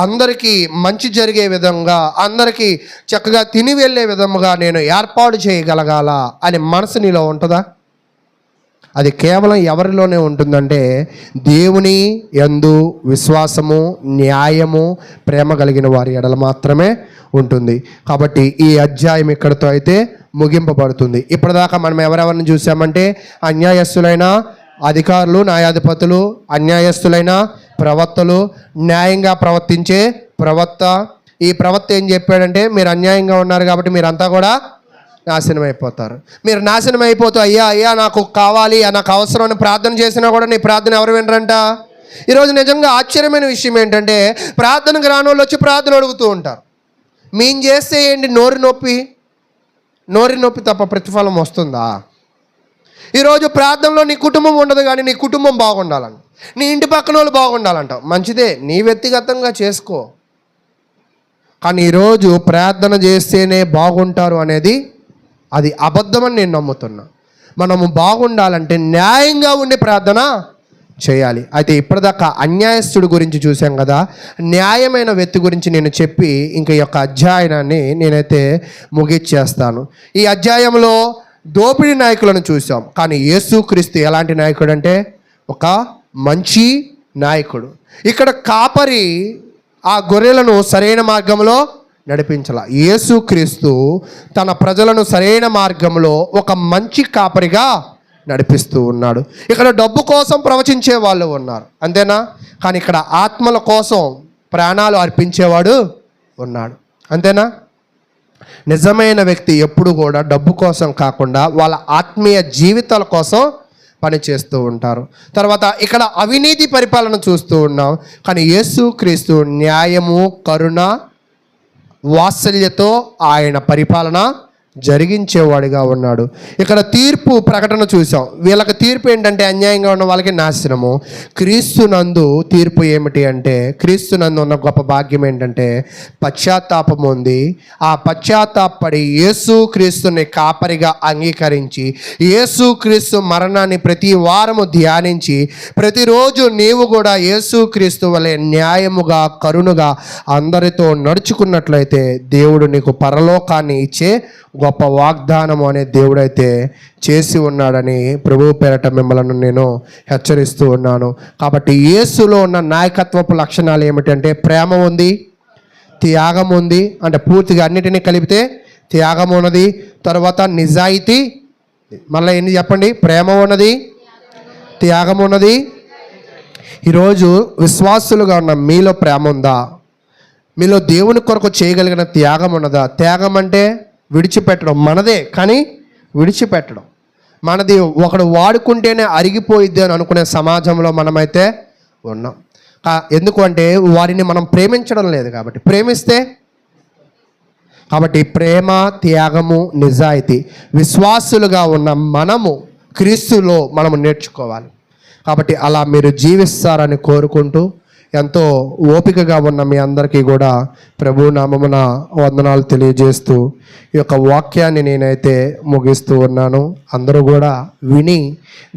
అందరికీ మంచి జరిగే విధంగా, అందరికీ చక్కగా తిని వెళ్ళే విధముగా నేను ఏర్పాటు చేయగలగాల అని మనసు నీలో ఉంటుందా? అది కేవలం ఎవరిలోనే ఉంటుందంటే దేవుని యందు విశ్వాసము, న్యాయము, ప్రేమ కలిగిన వారి ఎడల మాత్రమే ఉంటుంది. కాబట్టి ఈ అధ్యాయం ఇక్కడితో అయితే ముగింపబడుతుంది. ఇప్పటిదాకా మనం ఎవరెవరిని చూసామంటే అన్యాయస్తులైన అధికారులు, న్యాయాధిపతులు, అన్యాయస్తులైన ప్రవక్తలు, న్యాయంగా ప్రవర్తించే ప్రవక్త. ఈ ప్రవక్త ఏం చెప్పాడంటే, మీరు అన్యాయంగా ఉన్నారు కాబట్టి మీరంతా కూడా నాశనం అయిపోతారు. మీరు నాశనం అయిపోతూ అయ్యా నాకు కావాలి, నాకు అవసరం అని ప్రార్థన చేసినా కూడా నీ ప్రార్థన ఎవరు వినరంట. ఈరోజు నిజంగా ఆశ్చర్యమైన విషయం ఏంటంటే, ప్రార్థనకు రాని వాళ్ళు వచ్చి ప్రార్థన అడుగుతూ ఉంటారు. మేము చేస్తే ఏంటి, నోరి నొప్పి తప్ప ప్రతిఫలం వస్తుందా? ఈరోజు ప్రార్థనలో నీ కుటుంబం ఉండదు, కానీ నీ కుటుంబం బాగుండాలంట, నీ ఇంటి పక్కన వాళ్ళు బాగుండాలంట. మంచిదే, నీ వ్యక్తిగతంగా చేసుకో. కానీ ఈరోజు ప్రార్థన చేస్తేనే బాగుంటారు అనేది అది అబద్ధమని నేను నమ్ముతున్నా. మనము బాగుండాలంటే న్యాయంగా ఉండి ప్రార్థన చేయాలి. అయితే ఇప్పటిదాకా అన్యాయస్తుడి గురించి చూసాం కదా, న్యాయమైన వ్యక్తి గురించి నేను చెప్పి ఇంక ఈ యొక్క అధ్యాయాన్ని నేనైతే ముగిచ్చేస్తాను. ఈ అధ్యాయంలో దోపిడీ నాయకులను చూసాం, కానీ యేసుక్రీస్తు ఎలాంటి నాయకుడు అంటే ఒక మంచి నాయకుడు. ఇక్కడ కాపరి ఆ గొర్రెలను సరైన మార్గంలో నడిపించాల. యేసుక్రీస్తు తన ప్రజలను సరైన మార్గంలో ఒక మంచి కాపరిగా నడిపిస్తూ ఉన్నాడు. ఇక్కడ డబ్బు కోసం ప్రవచించే వాళ్ళు ఉన్నారు, అంతేనా? కానీ ఇక్కడ ఆత్మల కోసం ప్రాణాలు అర్పించేవాడు ఉన్నాడు, అంతేనా? నిజమైన వ్యక్తి ఎప్పుడు కూడా డబ్బు కోసం కాకుండా వాళ్ళ ఆత్మీయ జీవితాల కోసం పనిచేస్తూ ఉంటారు. తర్వాత ఇక్కడ అవినీతి పరిపాలన చూస్తూ ఉన్నాం, కానీ యేసుక్రీస్తు న్యాయము, కరుణ, వాత్సల్యతో ఆయన పరిపాలన జరిగించేవాడిగా ఉన్నాడు. ఇక్కడ తీర్పు ప్రకటన చూసాం. వీళ్ళకి తీర్పు ఏంటంటే అన్యాయంగా ఉన్న వాళ్ళకి నాశనము. క్రీస్తునందు తీర్పు ఏమిటి అంటే, క్రీస్తునందు ఉన్న గొప్ప భాగ్యం ఏంటంటే పశ్చాత్తాపం ఉంది. ఆ పశ్చాత్తాపడి యేసుక్రీస్తుని కాపరిగా అంగీకరించి, యేసుక్రీస్తు మరణాన్ని ప్రతి వారము ధ్యానించి, ప్రతిరోజు నీవు కూడా యేసుక్రీస్తు వలె న్యాయముగా, కరుణగా అందరితో నడుచుకున్నట్లయితే దేవుడు నీకు పరలోకాన్ని ఇచ్చే గొప్ప వాగ్దానము అనే దేవుడైతే చేసి ఉన్నాడని ప్రభు పేరట మిమ్మల్ని నేను హెచ్చరిస్తూ ఉన్నాను. కాబట్టి యేసులో ఉన్న నాయకత్వపు లక్షణాలు ఏమిటంటే ప్రేమ ఉంది, త్యాగం ఉంది, అంటే పూర్తిగా అన్నిటినీ కలిపితే త్యాగం ఉన్నది, తర్వాత నిజాయితీ, మళ్ళీ ఎన్ని చెప్పండి, ప్రేమ ఉన్నది, త్యాగం ఉన్నది. ఈరోజు విశ్వాసులుగా ఉన్న మీలో ప్రేమ ఉందా? మీలో దేవుని కొరకు చేయగలిగిన త్యాగం ఉన్నదా? త్యాగం అంటే విడిచిపెట్టడం, మనదే కానీ విడిచిపెట్టడం. మనది ఒకడు వాడుకుంటేనే అరిగిపోయిద్ది అని అనుకునే సమాజంలో మనమైతే ఉన్నాం. ఎందుకు అంటే వారిని మనం ప్రేమించడం లేదు కాబట్టి. ప్రేమిస్తే, కాబట్టి ప్రేమ, త్యాగము, నిజాయితీ విశ్వాసులుగా ఉన్న మనము క్రీస్తులో మనము నేర్చుకోవాలి. కాబట్టి అలా మీరు జీవిస్తారని కోరుకుంటూ, ఎంతో ఓపికగా ఉన్న మీ అందరికీ కూడా ప్రభు నామమున వందనాలు తెలియజేస్తూ ఈ యొక్క వాక్యాన్ని నేనైతే ముగిస్తూ ఉన్నాను. అందరూ కూడా విని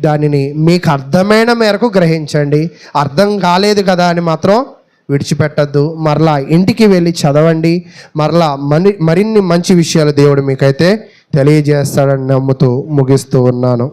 దానిని మీకు అర్థమైన మేరకు గ్రహించండి. అర్థం కాలేదు కదా అని మాత్రం విడిచిపెట్టద్దు. మరలా ఇంటికి వెళ్ళి చదవండి. మరలా మరిన్ని మంచి విషయాలు దేవుడు మీకైతే తెలియజేస్తాడని నమ్ముతూ ముగిస్తూ ఉన్నాను.